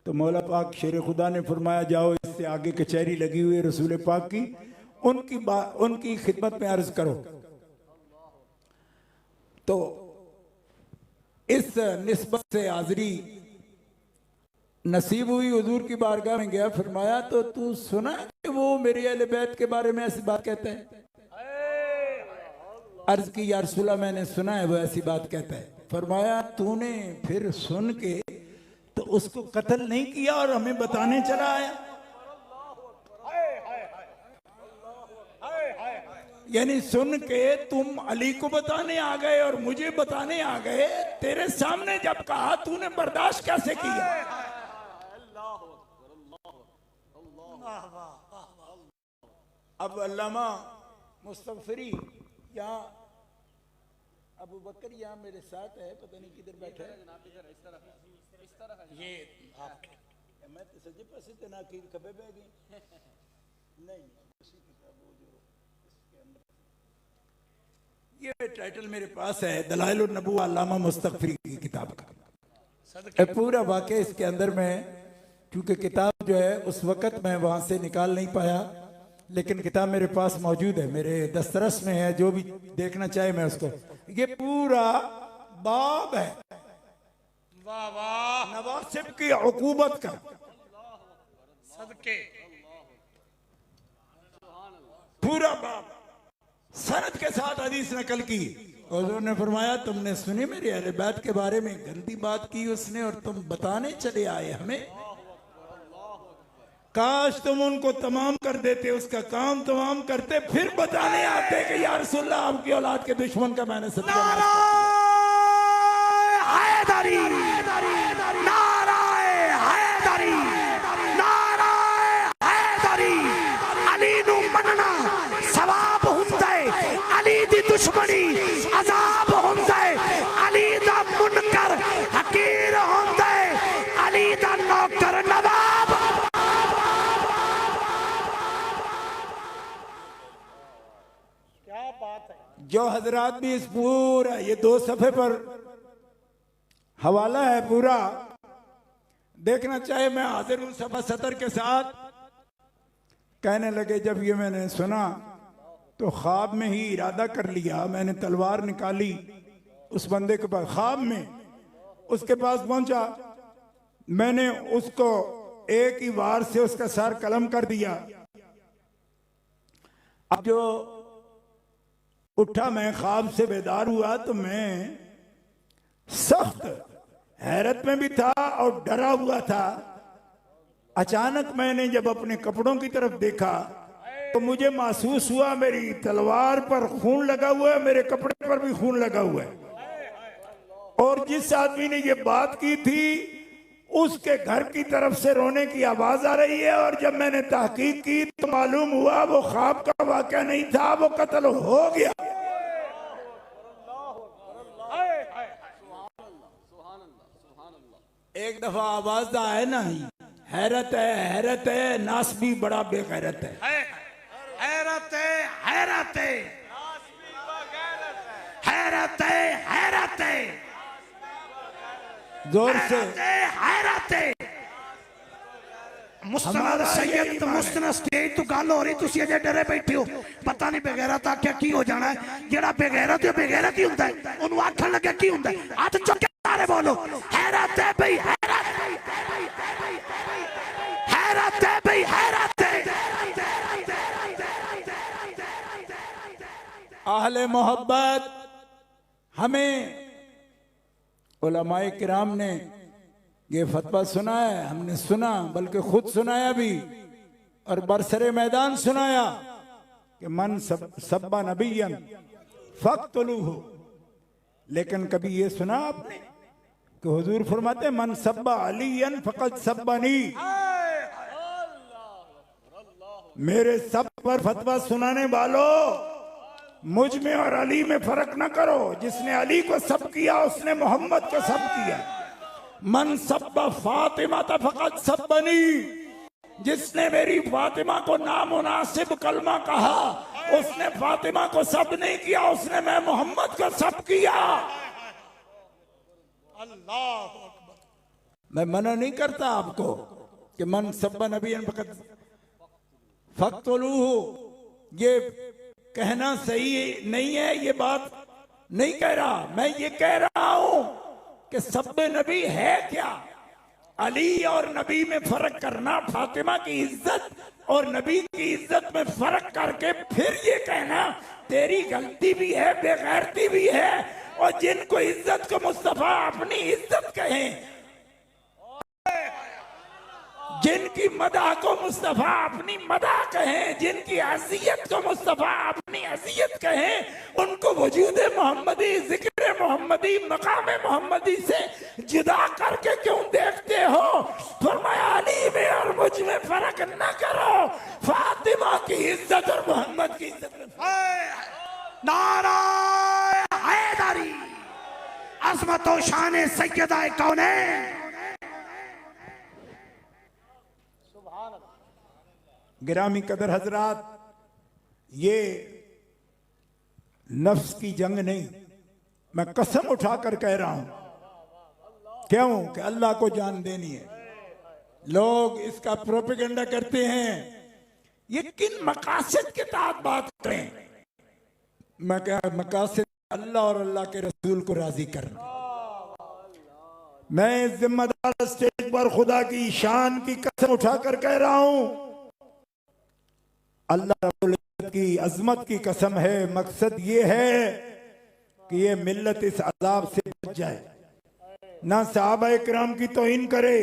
तो मौला पाक शेर खुदा ने फरमाया जाओ इससे आगे कचहरी लगी हुई है रसूल पाक की, उनकी खिदमत में अर्ज करो। तो इस निस्बत से हाजिरी नसीब हुई, हुजूर की बारगाह में गया, फरमाया तो तू सुना वो मेरे अहले बैत के बारे में ऐसी बात कहता है। अर्ज की या रसूलल्लाह मैंने सुना है वो ऐसी बात कहता है। फरमाया तूने फिर सुन के तो उसको कत्ल नहीं किया और हमें बताने चला आया। यानी सुन के तुम अली को बताने आ गए और मुझे बताने आ गए। तेरे सामने जब कहा तूने बर्दाश्त कैसे किया? अब अल्लामा मुस्तफरी यहाँ अबू बकर यहाँ मेरे साथ है, पता नहीं किधर बैठा है। ये आपके मैं तो सजे पासे तो ना की खबे बह गई नहीं उसी किताब वो जो इसके अंदर ये टाइटल मेरे पास है दलाइल नबुव्वह अल्लामा मुस्तफरी की किताब का। पूरा वाक़या इसके अंदर में, क्योंकि किताब जो है उस वक़्त मैं वहां से निकाल नहीं पाया, लेकिन किताब मेरे पास मौजूद है, मेरे दस्तरस में है। जो भी देखना चाहे मैं उसको, ये पूरा बाब है वाह वाह नवासिब की उकूबत का। सदके पूरा बाब सनद के साथ हदीस नकल की। और उन्होंने फरमाया तुमने सुनी मेरे अहले बैत के बारे में गंदी बात की उसने और तुम बताने चले आए हमें। काश तुम उनको तमाम कर देते, उसका काम तमाम करते, फिर बताने आते कि या रसूलल्लाह आपकी औलाद के दुश्मन का मैंने सत्यानाश हैदरी नाराए हैदरी नाराए हैदरी। अली नू मनना सवाब हुंदा है, अली दी दुश्मनी अजाब हुंदा है। अली दा मुनकर हकीर हुंदा है, अली दा नौकर नवाब। क्या बात है। जो हजरात भी इस पूरा ये 2 सफ़े पर हवाला है पूरा देखना चाहे, मैं हाजिर हूं सफा सतर के साथ। कहने लगे जब ये मैंने सुना तो ख्वाब में ही इरादा कर लिया, मैंने तलवार निकाली उस बंदे के पास, ख्वाब में उसके पास पहुंचा, मैंने उसको एक ही वार से उसका सर कलम कर दिया। अब जो उठा मैं ख्वाब से बेदार हुआ तो मैं सख्त हैरत में भी था और डरा हुआ था। अचानक मैंने जब अपने कपड़ों की तरफ देखा तो मुझे महसूस हुआ मेरी तलवार पर खून लगा हुआ है, मेरे कपड़े पर भी खून लगा हुआ है। और जिस आदमी ने ये बात की थी उसके घर की तरफ से रोने की आवाज आ रही है। और जब मैंने तहकीक की तो मालूम हुआ वो ख्वाब का वाक़या नहीं था, वो कत्ल हो गया। एक दफा आवाज आए ना, हैरत है नास भी बड़ा बेगैरत है। हैरत है हैरत है हैरत है हैरत है जोर से हैरत है। मुस्तनद सैयद मुस्तनद स्टेज तो गल हो रही, तुसी अजे डरे बैठे हो, पता नहीं बेगैरत आख्या की हो जाना है। जेड़ा बेगैरत बेगैरत ही हुंदा है, ओनू आखण लगे की हुंदा है। हाथ चुक के सारे बोलो हैरत है भाई, हैरत हैरत है भाई, हैरत है। अहले मोहब्बत, हमें उलमाए किराम ने ये फतवा सुना है, हमने सुना बल्कि खुद सुनाया भी और बरसरे मैदान सुनाया कि मन सब्बा नबियन फक्तलूहु। लेकिन कभी ये सुना आपने कि हुजूर फरमाते मन सब्बा अलीयन फकत सब्बानी। मेरे सब पर फतवा सुनाने वालों, मुझ में और अली में फर्क न करो। जिसने अली को सब किया उसने मोहम्मद को सब किया। मन सब्बा फातिमा फकत सब्बनी। जिसने मेरी फातिमा को नामुनासिब कलमा कहा उसने फातिमा को सब नहीं किया, उसने मैं मोहम्मद को सब किया। अल्लाह अकबर। मैं मना नहीं करता आपको कि मन सब्बा नबी फकत फक्तलूहु ये कहना सही नहीं है, ये बात नहीं कह रहा। मैं ये कह रहा हूं कि सब्बे नबी है क्या? अली और नबी में फर्क करना, फातिमा की इज्जत और नबी की इज्जत में फर्क करके फिर ये कहना तेरी गलती भी है, बेगैरती भी है। और जिनको इज्जत को मुस्तफा अपनी इज्जत कहें, जिनकी मदाह को मुस्तफा अपनी मदाह कहें, जिनकी अज़ियत को मुस्तफा अपनी अज़ियत कहें, उनको वजूद मोहम्मदी, जिक्र मोहम्मदी, मकाम मोहम्मदी से जुदा करके क्यों देखते हो? फरमाया अली में और मुझ में फर्क न करो, फातिमा की इज्जत और मोहम्मद की इज्जत में। नारा हैदरी, अज़मत व शान सैयदा कौनैन। गिरामी कदर हजरात, ये नफ्स की जंग नहीं, मैं कसम उठाकर कह रहा हूं। क्यों? कि अल्लाह को जान देनी है। लोग इसका प्रोपेगेंडा करते हैं। ये किन मकासद के तहत बात करें? मैं क्या मकासद? अल्लाह और अल्लाह के रसूल को राजी करना। मैं इस जिम्मेदार स्टेज पर खुदा की शान की कसम उठाकर कह रहा हूं, अल्लाह रब्बुल इज्जत की अजमत की कसम है, मकसद ये है कि ये मिल्लत इस अजाब से बच जाए। ना सहाबा इकराम की तौहीन करे,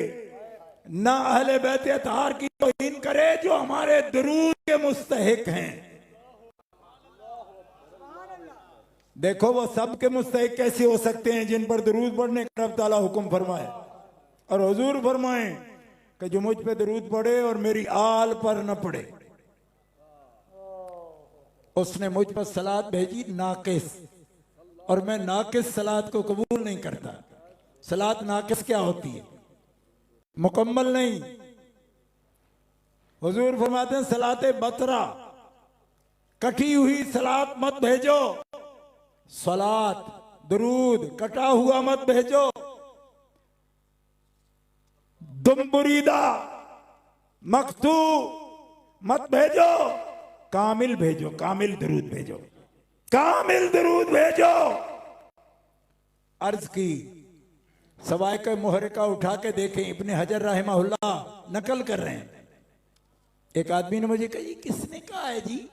ना अहले बैत अतहार की तौहीन करे जो हमारे दुरूद के मुस्तहिक हैं। देखो वो सब के मुस्तहिक कैसे हो सकते हैं जिन पर दुरूद पढ़ने का रब ताला हुक्म फरमाए। और हुजूर फरमाए कि जो मुझ पे दुरूद पढ़े और मेरी आल पर न पढ़े, उसने मुझ पर सलात भेजी नाकिस, और मैं नाकिस सलात को कबूल नहीं करता। सलात नाकिस क्या होती है? मुकम्मल नहीं। हुजूर फरमाते हैं सलाते बतरा, कटी हुई सलात मत भेजो। सलात दुरूद कटा हुआ मत भेजो। दुम्बुरीदा मकतू मत भेजो, कामिल भेजो, कामिल दुरूद भेजो, कामिल दुरूद भेजो। अर्ज की सवाए का मुहरिका उठा के देखें, इब्ने हजर रहमहुल्लाह नकल कर रहे हैं। एक आदमी ने मुझे कहा, किसने कहा है जी?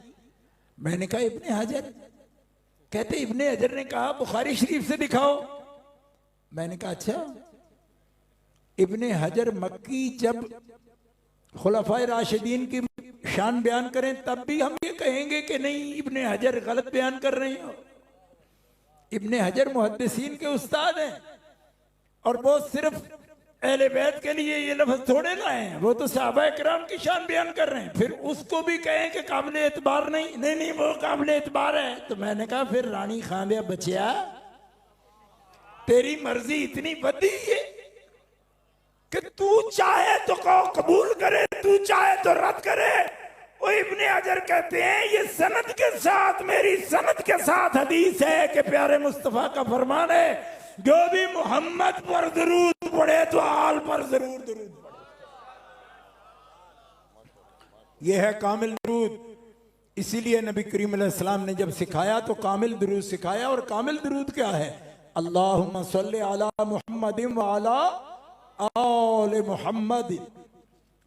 मैंने कहा इब्ने हजर। कहते इब्ने हजर ने कहा बुखारी शरीफ से दिखाओ। मैंने कहा अच्छा। इब्ने हजर मक्की जब खुलफाए राशिदीन की शान बयान करें तब भी हम ये कहेंगे कि नहीं इब्ने हजर गलत बयान कर रहे हो। इब्ने हजर मुहद्दिसीन के उस्ताद हैं और वो सिर्फ अहले बैत के लिए ये लफ्ज थोड़े लाए हैं, वो तो सहाबा इकराम की शान बयान कर रहे हैं। फिर उसको भी कहें कि काबिल एतबार नहीं, नहीं नहीं वो काबिल एतबार है। तो मैंने कहा फिर रानी खांबिया बचिया, तेरी मर्जी इतनी बदी है कि तू चाहे तो कबूल करे, तू चाहे तो रद्द करे। वो इब्ने हजर कहते हैं ये सनद के साथ, मेरी सनद के साथ हदीस है कि प्यारे मुस्तफा का फरमान है, जो भी मोहम्मद पर दुरूद पढ़े तो आल पर जरूर दुरूद पढ़े। यह है कामिल दुरूद। इसीलिए नबी करीम अलैहिस्सलाम ने जब सिखाया तो कामिल दुरूद सिखाया। और कामिल दुरूद क्या है? अल्लाहुम्मा सल्ली अला मुहम्मदिन व अला आले मुहम्मद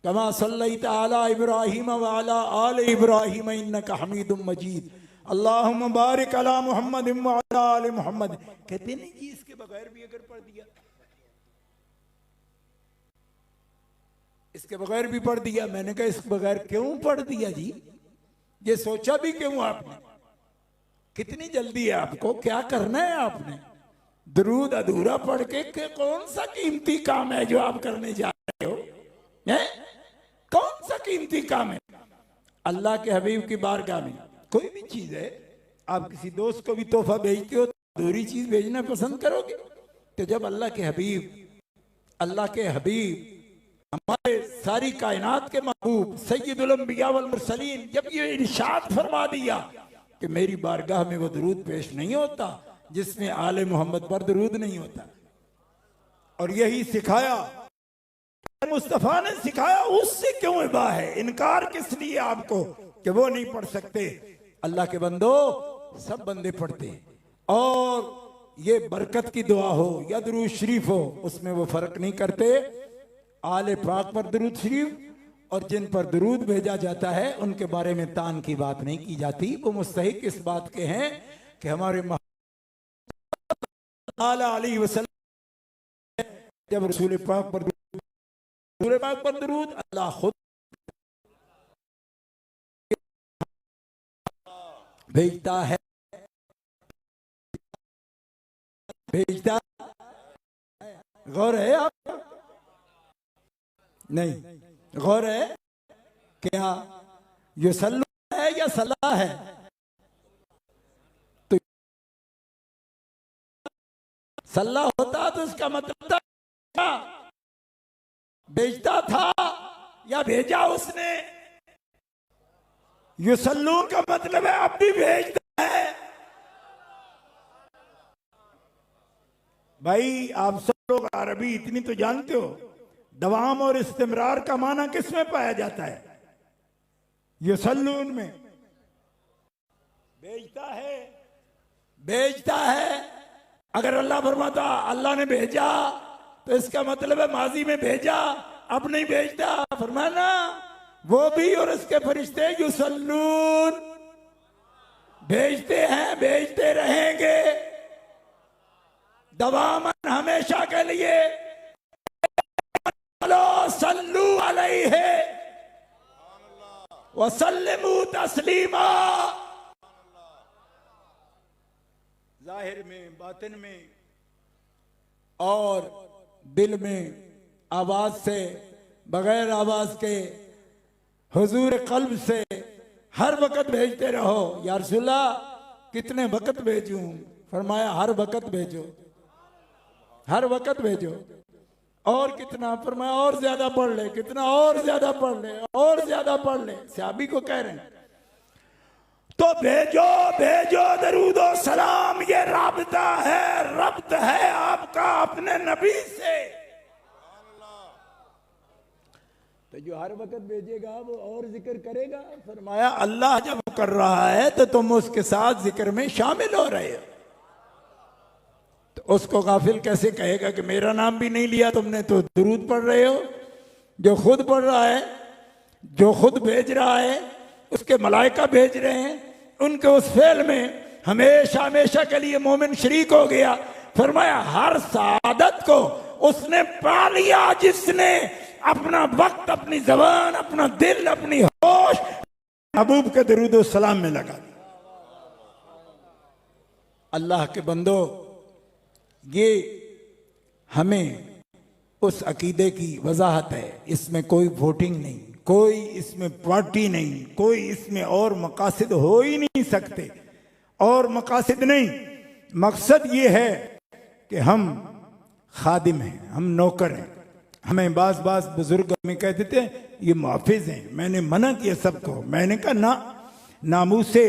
कमा सल्लैता अला इब्राहीम व अला आले इब्राहीम इन्नका हमीदुम मजीद। अल्लाहुम्मा बारिक अला मुहम्मदिन व अला आले मुहम्मद। कहते नहीं जी इसके बगैर भी अगर पढ़ दिया, इसके बगैर भी पढ़ दिया। मैंने कहा इसके बगैर क्यों पढ़ दिया जी? ये सोचा भी क्यों आपने? कितनी जल्दी है आपको? क्या करना है आपने? दुरूद अधूरा पढ़ के कौन सा कीमती काम है जो आप करने जा रहे हो? हैं? कौन सा कीमती काम है? अल्लाह के हबीब की बारगाह में कोई भी चीज है, आप किसी दोस्त को भी तोहफा भेजते हो तो अधूरी चीज भेजना पसंद करोगे? तो जब अल्लाह के हबीब हमारे सारी कायनात के महबूब सैयदुल अंबिया वल मुरसलीन जब ये इरशाद फरमा दिया कि मेरी बारगाह में वो दुरूद पेश नहीं होता जिसमें आले मोहम्मद पर दुरूद नहीं होता, और यही सिखाया मुस्तफा ने सिखाया, उससे क्यों इबा है? इनकार किस लिए आपको कि वो नहीं पढ़ सकते? अल्लाह के बंदो, सब बंदे पढ़ते हैं। और ये बरकत की दुआ हो या दुरूद शरीफ हो, उसमें वो फर्क नहीं करते। आले पाक पर दुरूद शरीफ और जिन पर दुरूद भेजा जाता है उनके बारे में तान की बात नहीं की जाती। वो मुस्तहिक इस बात के हैं कि हमारे अलैहि वसल्लम जब रसूल पाक पर दुरूद अल्लाह खुद भेजता है, भेजता। गौर है आप? नहीं, गौर है क्या? ये सल्लू है या सलाह है? तो सल्ला होता तो इसका मतलब था भेजता था या भेजा उसने। ये सल्लू का मतलब है अब भी भेजता है। भाई आप सब लोग अरबी इतनी तो जानते हो, दवाम और इस्तिमरार का माना किस में पाया जाता है? युसल्लून में। भेजता है, भेजता है। अगर अल्लाह फरमाता अल्लाह ने भेजा तो इसका मतलब है माजी में भेजा, अब नहीं भेजता। फरमाना वो भी और इसके फरिश्ते युसल्लून भेजते हैं, भेजते रहेंगे दवामन, हमेशा के लिए। सल्लू अलैहि वसल्लिमू तस्लीमा। जाहिर में, बातिन में और दिल में, आवाज से, बगैर आवाज के, हुजूर कल्ब से हर वक्त भेजते रहो। या रसूलल्लाह कितने वक्त भेजूं? फरमाया हर वक्त भेजो, हर वक्त भेजो। और कितना? फरमाया और ज्यादा पढ़ ले। कितना? और ज्यादा पढ़ ले, और ज्यादा पढ़ ले। सहाबी को कह रहे हैं तो भेजो, भेजो दरूदो सलाम। ये राबता है, रब्त है आपका अपने नबी से। तो जो हर वक्त भेजेगा वो और जिक्र करेगा। फरमाया अल्लाह जब कर रहा है तो तुम उसके साथ जिक्र में शामिल हो रहे हो, तो उसको गाफिल कैसे कहेगा कि मेरा नाम भी नहीं लिया तुमने, तो दुरूद पढ़ रहे हो। जो खुद पढ़ रहा है, जो खुद भेज रहा है, उसके मलाइका भेज रहे हैं, उनके उस फेल में हमेशा हमेशा के लिए मोमिन शरीक हो गया। फरमाया हर सादत को उसने पा लिया जिसने अपना वक्त, अपनी जबान, अपना दिल, अपनी होश महबूब के दरूद सलाम में लगा दिया। अल्लाह के बंदो, ये हमें उस अकीदे की वजाहत है। इसमें कोई वोटिंग नहीं, कोई इसमें पार्टी नहीं, कोई इसमें और मकासद हो ही नहीं सकते। और मकासद नहीं, मकसद ये है कि हम खादिम हैं, हम नौकर हैं। हमें बाज बुजुर्ग में कहते थे ये मुहाफिज हैं। मैंने मना किया सबको। मैंने कहा ना, नामूसे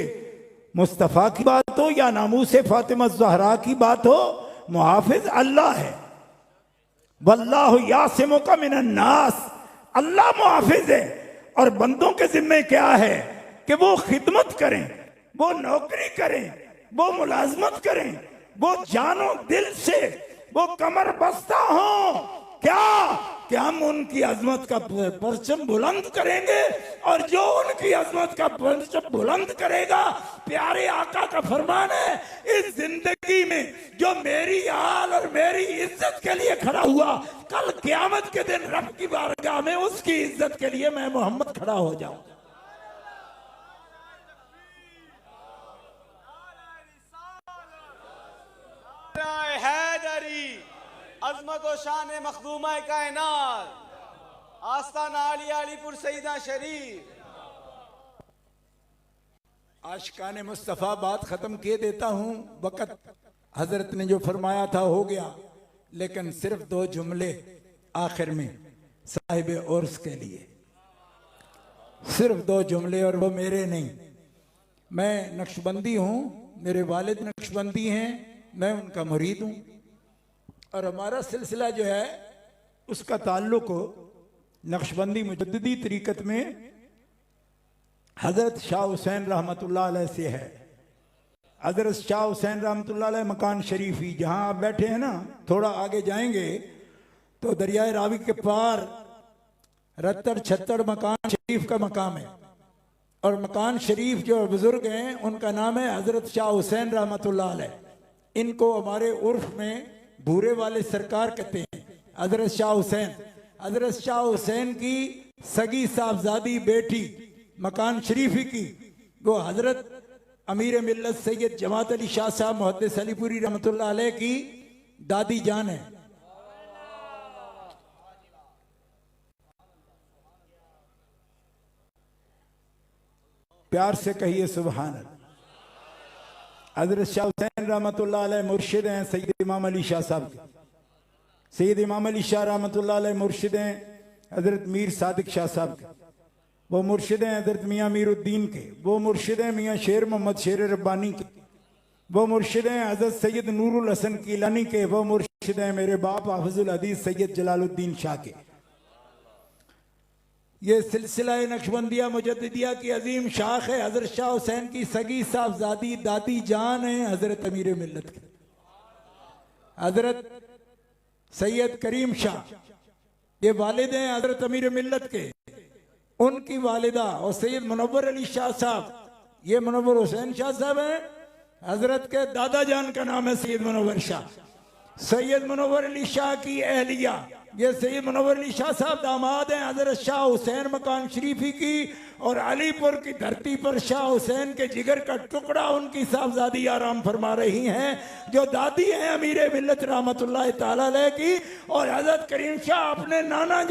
मुस्तफ़ा की बात हो या नामूसे फातिमा ज़हरा की बात हो, मुहाफिज अल्लाह है। वल्लाहु यासिमुका मिनन नास। अल्लाह मुहाफिज है और बंदों के जिम्मे क्या है कि वो खिदमत करें, वो नौकरी करें, वो मुलाजमत करें, वो जानो दिल से वो कमर बस्ता हो। क्या कि हम उनकी अजमत का परचम बुलंद करेंगे और जो उनकी अजमत का परचम बुलंद करेगा, प्यारे आका का फरमान है, इस जिंदगी में जो मेरी हाल और मेरी इज्जत के लिए खड़ा हुआ, कल क़यामत के दिन रब की बारगाह में उसकी इज्जत के लिए मैं मोहम्मद खड़ा हो जाऊं। हैदरी अजमत व शान मखदूमा कायनात, आस्ताना अली अलीपुर सईदा शरीफ। आशिकाने मुस्तफ़ा बात खत्म किए देता हूं। वक़्त हजरत ने जो फरमाया था हो गया, लेकिन सिर्फ 2 जुमले आखिर में साहिब उर्स के लिए, सिर्फ 2 जुमले, और वो मेरे नहीं। मैं नक्शबंदी हूं, मेरे वालिद नक्शबंदी हैं, मैं उनका मुरीद हूं। और हमारा सिलसिला जो है उसका ताल्लुक नक्शबंदी मुजद्दिदी तरीकत में हजरत शाह हुसैन रहमतुल्लाह अलैह से है। हजरत शाह हुसैन रहमतुल्लाह अलैह मकान शरीफी, जहां आप बैठे हैं ना, थोड़ा आगे जाएंगे तो दरियाए रावी के पार रत्तर छत्तर मकान शरीफ का मकाम है। और मकान शरीफ जो बुजुर्ग हैं उनका नाम है हजरत शाह हुसैन रहमतुल्लाह अलैह। इनको हमारे उर्फ में भूरे वाले सरकार कहते हैं, हजरत शाह हुसैन। हजरत शाह हुसैन की सगी साहबजादी बेटी मकान शरीफ की वो हजरत अमीर मिल्लत सैयद जमात अली शाह साहब मुहद्दिस अलीपुरी रहमतुल्लाह अलैह की दादी जान है। प्यार से कहिए सुभान अल्लाह। हजरत शाह हुसैन रहमतुल्लाह अलैह मुर्शिद हैं सैयद इमाम अली शाह साहब के। सैयद इमाम अली शाह रहमतुल्लाह अलैह मुर्शिद हैं हजरत मीर सादिक शाह साहब के। वो मुर्शिद हैं हजरत मियाँ मीरुद्दीन के। वो मुर्शिद हैं मियाँ शेर मोहम्मद शेर रब्बानी के। वो मुर्शिद हैं हजरत सैयद नूरुल हसन कीलानी के। वो मुर्शिद हैं मेरे बाप हाफिजुल हदीस सैयद जलालुद्दीन शाह के। ये सिलसिला नक्शबंदिया मुजद्दिदिया की अजीम शाख है। हजरत शाह हुसैन की सगी साहबजादी दादी जान है हजरत अमीर मिल्लत के हजरत सैयद करीम शाह। ये वालिद हैं हजरत अमीर मिल्लत के। उनकी वालिदा और सैयद मुनव्वर अली शाह साहब, ये मुनव्वर हुसैन शाह साहब हैं। हजरत के दादा जान का नाम है सैयद मुनव्वर शाह। सैयद मुनव्वर अली शाह की अहलिया ये सैयद मुनव्वर अली शाह साहब दामाद हैं हजरत शाह हुसैन मकान शरीफी की। और अलीपुर की धरती पर शाह हुसैन के जिगर का टुकड़ा उनकी साहबजादी आराम फरमा रही हैं, जो दादी हैं अमीर मिल्लत रहमतुल्लाह ताला अलैह की। और हजरत करीम शाह अपने नाना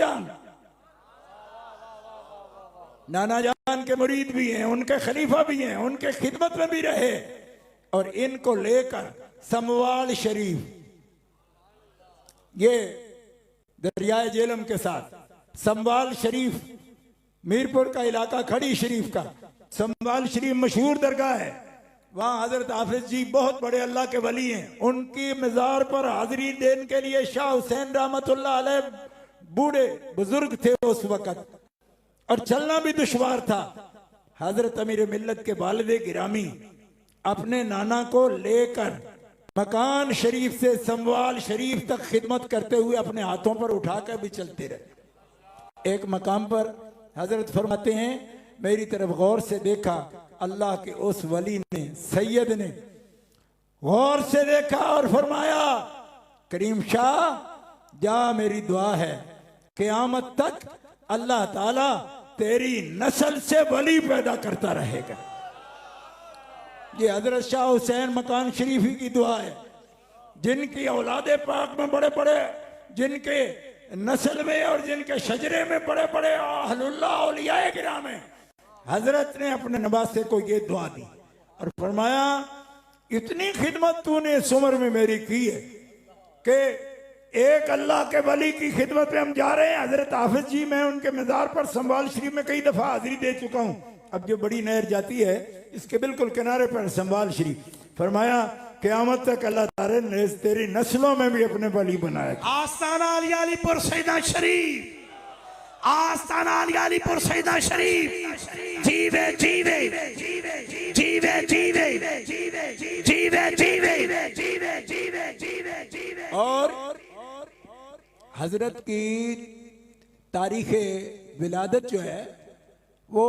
जान के मुरीद भी हैं, उनके खलीफा भी हैं, उनके खिदमत में भी रहे। और इनको लेकर समवाल शरीफ, ये दरियाए जेलम के साथ समवाल शरीफ, मीरपुर का इलाका खड़ी शरीफ का समवाल शरीफ मशहूर दरगाह है। वहाँ हजरत हाफिज जी बहुत बड़े अल्लाह के वली हैं। उनकी मज़ार पर हाजिरी देने के लिए शाह हुसैन रहमतुल्लाह अलैह बूढ़े बुजुर्ग थे उस वक़्त और चलना भी दुश्वार था। हजरत अमीर मिल्लत के वालिद गिरामी अपने नाना को लेकर मकान शरीफ से समवाल शरीफ तक खिदमत करते हुए अपने हाथों पर उठाकर भी चलते रहे। एक मकाम पर हजरत फरमाते हैं मेरी तरफ गौर से देखा, अल्लाह के उस वली ने सैयद ने गौर से देखा और फरमाया करीम शाह जा, मेरी दुआ है क़यामत तक अल्लाह ताला तेरी नस्ल से वली पैदा करता रहेगा। ये हजरत शाह हुसैन मकान शरीफी की दुआ है, जिनकी औलादे पाक में बड़े बड़े, जिनके नस्ल में और जिनके शजरे में बड़े बड़े अहलुल्लाह औलियाए किराम हैं। हजरत ने अपने नवासे को ये दुआ दी और फरमाया इतनी खिदमत तूने इस उम्र में मेरी की है कि एक अल्लाह के वली की खिदमत में हम जा रहे हैं। हजरत हाफिज जी, मैं उनके मज़ार पर संभाल शरीफ में कई दफा हाजिरी दे चुका हूँ। अब जो बड़ी नहर जाती है इसके बिल्कुल किनारे पर संभाल शरीफ। फरमाया क़यामत तक अल्लाह ताला ने तेरी नस्लों में भी अपने वली बनाया। आस्ताना अलीपुर सैदा शरीफ, आस्ताना अलीपुर सैदा शरीफ, जीवे जीवे जीवे जीवे जीवे जीवे जीवे जीवे जीवे। और हजरत की तारीख विलादत जो है वो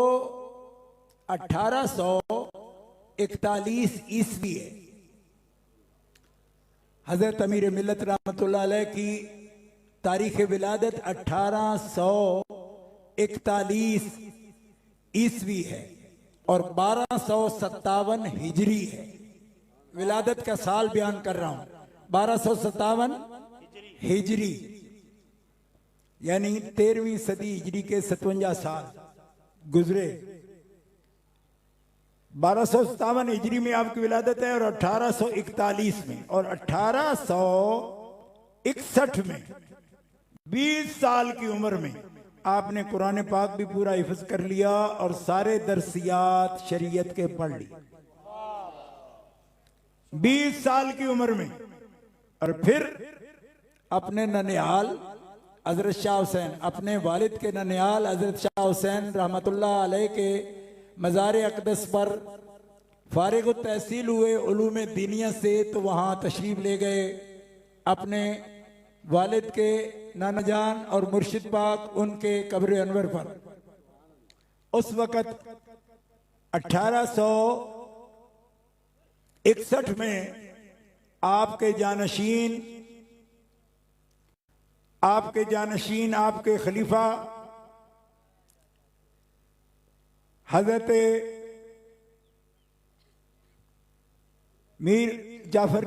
1841 ईस्वी है। हजरत अमीर मिल्लत रहमतुल्लाह अलैह की तारीख विलादत 1841 ईस्वी है और 1257 हिजरी है। विलादत का साल बयान कर रहा हूं, 1257 हिजरी यानी 13वीं सदी हिजरी के 57 साल गुजरे। 1257 हिजरी में आपकी विलादत है और 1841 में और 1861 में 20 साल की उम्र में आपने कुरान पाक भी पूरा हिफ्ज कर लिया और सारे दरसियात शरीयत के पढ़ लिए 20 साल की उम्र में। और फिर अपने ननिहाल हजरत शाह हुसैन, अपने वालिद के ननिहाल हजरत शाह हुसैन रहमतुल्लाह अलैह के मज़ार अक़दस पर फारिग तहसील हुए उलूम दीनिया से, तो वहाँ तशरीफ़ ले गए। अपने वालिद के नाना जान और मुर्शिद पाक उनके कब्र अनवर पर उस वक़्त 1861 में आपके जानशीन आपके खलीफा हजरत मीर जाफर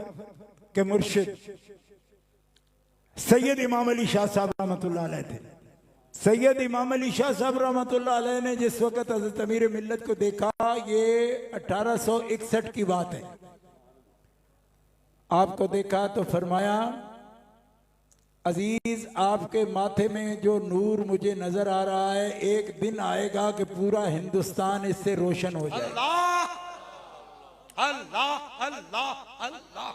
के मुर्शिद सैयद इमाम अली शाह साहब रहमतुल्लाह अलैह थे। सैयद इमाम अली शाह साहब रहमतुल्लाह अलैह ने जिस वक़्त हज़रत अमीर मिल्लत को देखा, ये 1861 की बात है, आपको देखा तो फरमाया, अजीज आपके माथे में जो नूर मुझे नजर आ रहा है, एक दिन आएगा कि पूरा हिंदुस्तान इससे रोशन हो जाएगा। अल्लाह अल्लाह अल्लाह।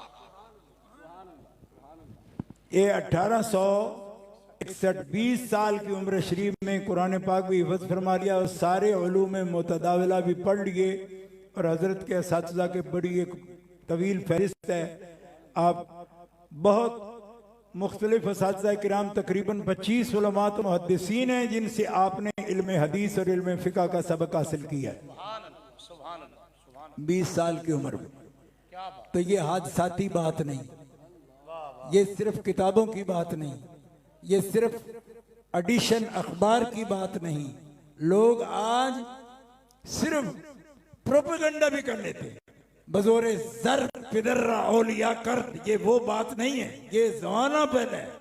ये 1861 20 साल की उम्र शरीफ में कुरान पाक भी हिफ्ज़ फरमा लिया और सारे उलूम मुतदाविला भी पढ़ लिए और हजरत के असातिज़ा के बड़ी एक तवील फहरिस्त है। आप बहुत मुख्तलिफ असातिज़ा किराम तकरीबन 25 उलमा तो मुहद्दिसीन हैं जिनसे आपने इल्म हदीस और इल्म फ़िक़्ह का सबक हासिल किया है 20 साल की उम्र में। तो ये हादसाती बात नहीं, ये सिर्फ किताबों की बात नहीं, ये सिर्फ एडिशन अखबार की बात नहीं। लोग आज सिर्फ प्रोपेगेंडा भी कर लेते हैं, बजोरे जर फिदर्रा औलिया कर, ये वो बात नहीं है, ये जमाना पहले है,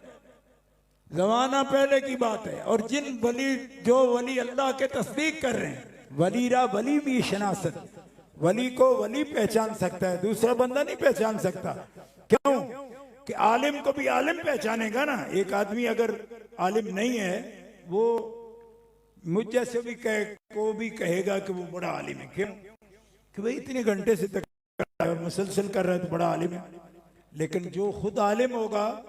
जमाना पहले की बात है। और जिन जो वली अल्लाह के तस्दीक कर रहे हैं, वलीरा वली भी शनासत, वली को वली पहचान सकता है, दूसरा बंदा नहीं पहचान सकता। क्यों कि आलिम को भी आलिम पहचानेगा ना। एक आदमी अगर आलिम नहीं है, वो मुझ जैसे भी कहेगा कि वो बड़ा आलिम है। क्यों कि भाई इतने घंटे से तक मुसलसल कर रहा है तो बड़ा आलिम है। लेकिन जो खुद आलिम होगा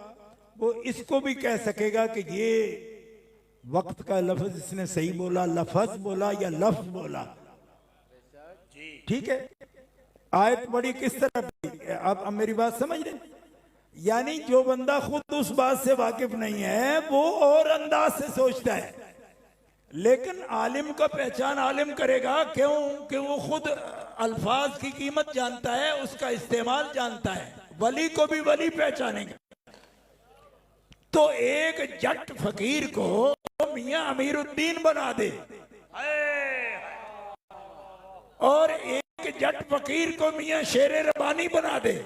वो इसको भी कह सकेगा कि ये वक्त का लफ्ज इसने सही बोला, लफ्ज बोला या लफ्ज बोला। ठीक है, आयत बड़ी किस तरह पढ़ी, अब मेरी बात समझ रहे। यानी जो बंदा खुद उस बात से वाकिफ नहीं है वो और अंदाज से सोचता है, लेकिन आलिम का पहचान आलिम करेगा। क्यों कि वो खुद अल्फाज की कीमत जानता है, उसका इस्तेमाल जानता है। वली को भी वली पहचानेगा। तो एक जट फकीर को मियां अमीरुद्दीन बना दे और एक जट फकीर को मियां शेरे रबानी बना दे,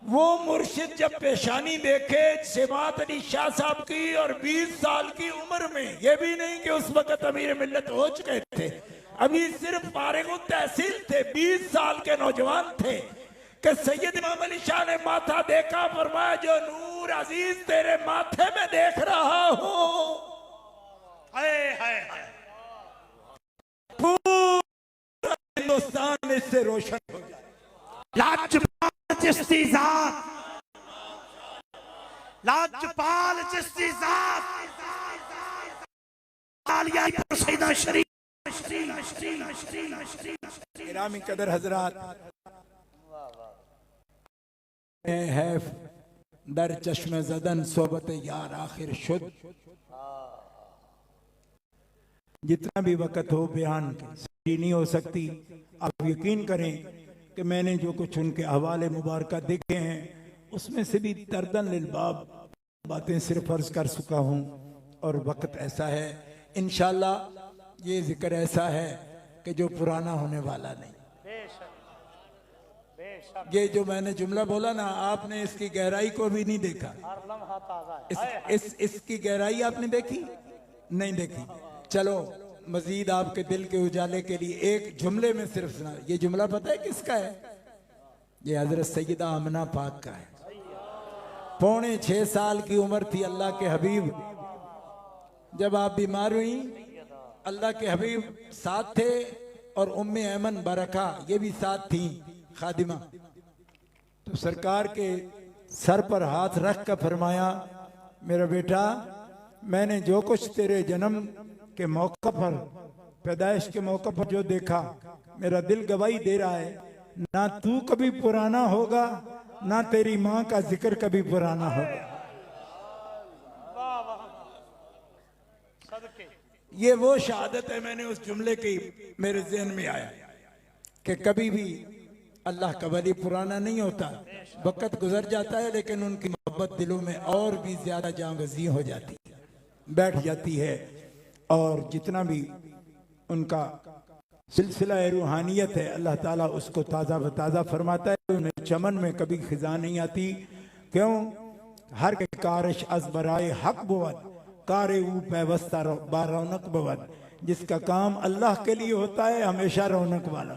वो मुर्शिद जब पेशानी देखे सिमात अली शाह साहब की और 20 साल की उम्र में, ये भी नहीं कि उस वक्त अमीर मिल्लत हो चुके थे, अभी सिर्फ फारिग तहसील थे, 20 साल के नौजवान थे कि सैयद इमाम अली शाह ने माथा देखा, फरमाया जो नूर अजीज तेरे माथे में देख रहा हूं, पूरा हिंदुस्तान इससे रोशन हो जाए। लाजपाल चिश्ती ज़ात, लाजपाल चिश्ती ज़ात, आलिया सैयदा शरीफ। इरामी कदर हजरात, है दर चश्मे जदन सोबत यार आखिर शुद्ध। जितना भी वक़्त हो बयान सही नहीं हो सकती। आप यकीन करें कि मैंने जो कुछ उनके हवाले मुबारक देखे हैं उसमें से भी तरदन लिलबाब बातें सिर्फ अर्ज कर चुका हूँ। और वक़्त ऐसा है, इंशाअल्लाह ये जिक्र ऐसा है कि जो पुराना होने वाला नहीं। ये जो मैंने जुमला बोला ना, आपने इसकी गहराई को भी नहीं देखा। इसकी गहराई आपने देखी नहीं देखी। चलो मजीद आपके दिल के उजाले के लिए एक जुमले में सिर्फ सुना। ये जुमला पता है किसका है? ये हजरत सैयदा आमना पाक का है। 6.25 साल की उम्र थी अल्लाह के हबीब, जब आप बीमार हुई अल्लाह के हबीब साथ थे और उम्मे ऐमन बरका ये भी साथ थी खादिमा। तो सरकार के सर पर हाथ रख कर फरमाया, मेरा बेटा मैंने जो कुछ तेरे जन्म के मौका पर, पैदाइश के मौका पर जो देखा, मेरा दिल गवाही दे रहा है, ना तू कभी पुराना होगा ना तेरी माँ का जिक्र कभी पुराना होगा। ये वो शहादत है, मैंने उस जुमले की मेरे ज़हन में आया कि कभी भी अल्लाह का वली पुराना नहीं होता, वक्त गुजर जाता है लेकिन उनकी मोहब्बत दिलों में और भी ज्यादा जांगज़ी हो जाती है, बैठ जाती है। और जितना भी उनका सिलसिला रूहानियत है, अल्लाह ताला उसको ताज़ा व ताज़ा फरमाता है। उन्हें चमन में कभी खिजा नहीं आती। क्यों? हर के कारश अज बराए हक बुवद कारे ऊ पैवस्ता बारौनक बुवद। जिसका काम अल्लाह के लिए होता है हमेशा रौनक वाला।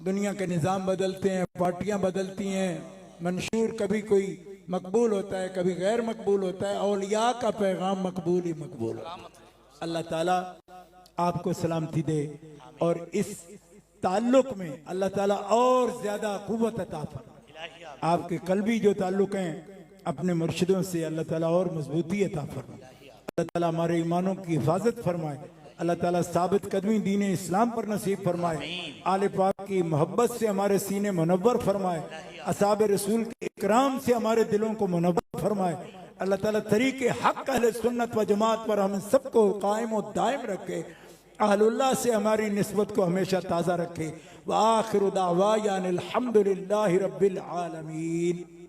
दुनिया के निज़ाम बदलते हैं, पार्टियां बदलती हैं, मंशूर कभी कोई मकबूल होता है कभी गैर मकबूल होता है, औलिया का पैगाम मकबूल ही मकबूल होता है। अल्लाह ताला आपको सलामती दे और इस ताल्लुक में अल्लाह ताला और ज्यादा कुव्वत अता फरमाए। आपके कल्बी जो ताल्लुक हैं अपने मुर्शिदों से अल्लाह ताला और मजबूती अता फरमाए। अल्लाह ताला हमारे ईमानों की हिफाजत फरमाए। अल्लाह ताला साबित कदमी दीन इस्लाम पर नसीब फरमाए। आले पाक की मोहब्बत से हमारे सीने मुनव्वर फरमाए। असहाब रसूल के इकराम से हमारे दिलों को मुनव्वर फरमाए। अल्लाह ताला तरीके हक अहले सुन्नत व जमात पर हम सबको कायम और दायम रखे। अहलुल्लाह से हमारी निस्बत को हमेशा ताज़ा रखे। व आखिरु दावाना अनिल हम्दुलिल्लाहि रब्बिल आलमीन।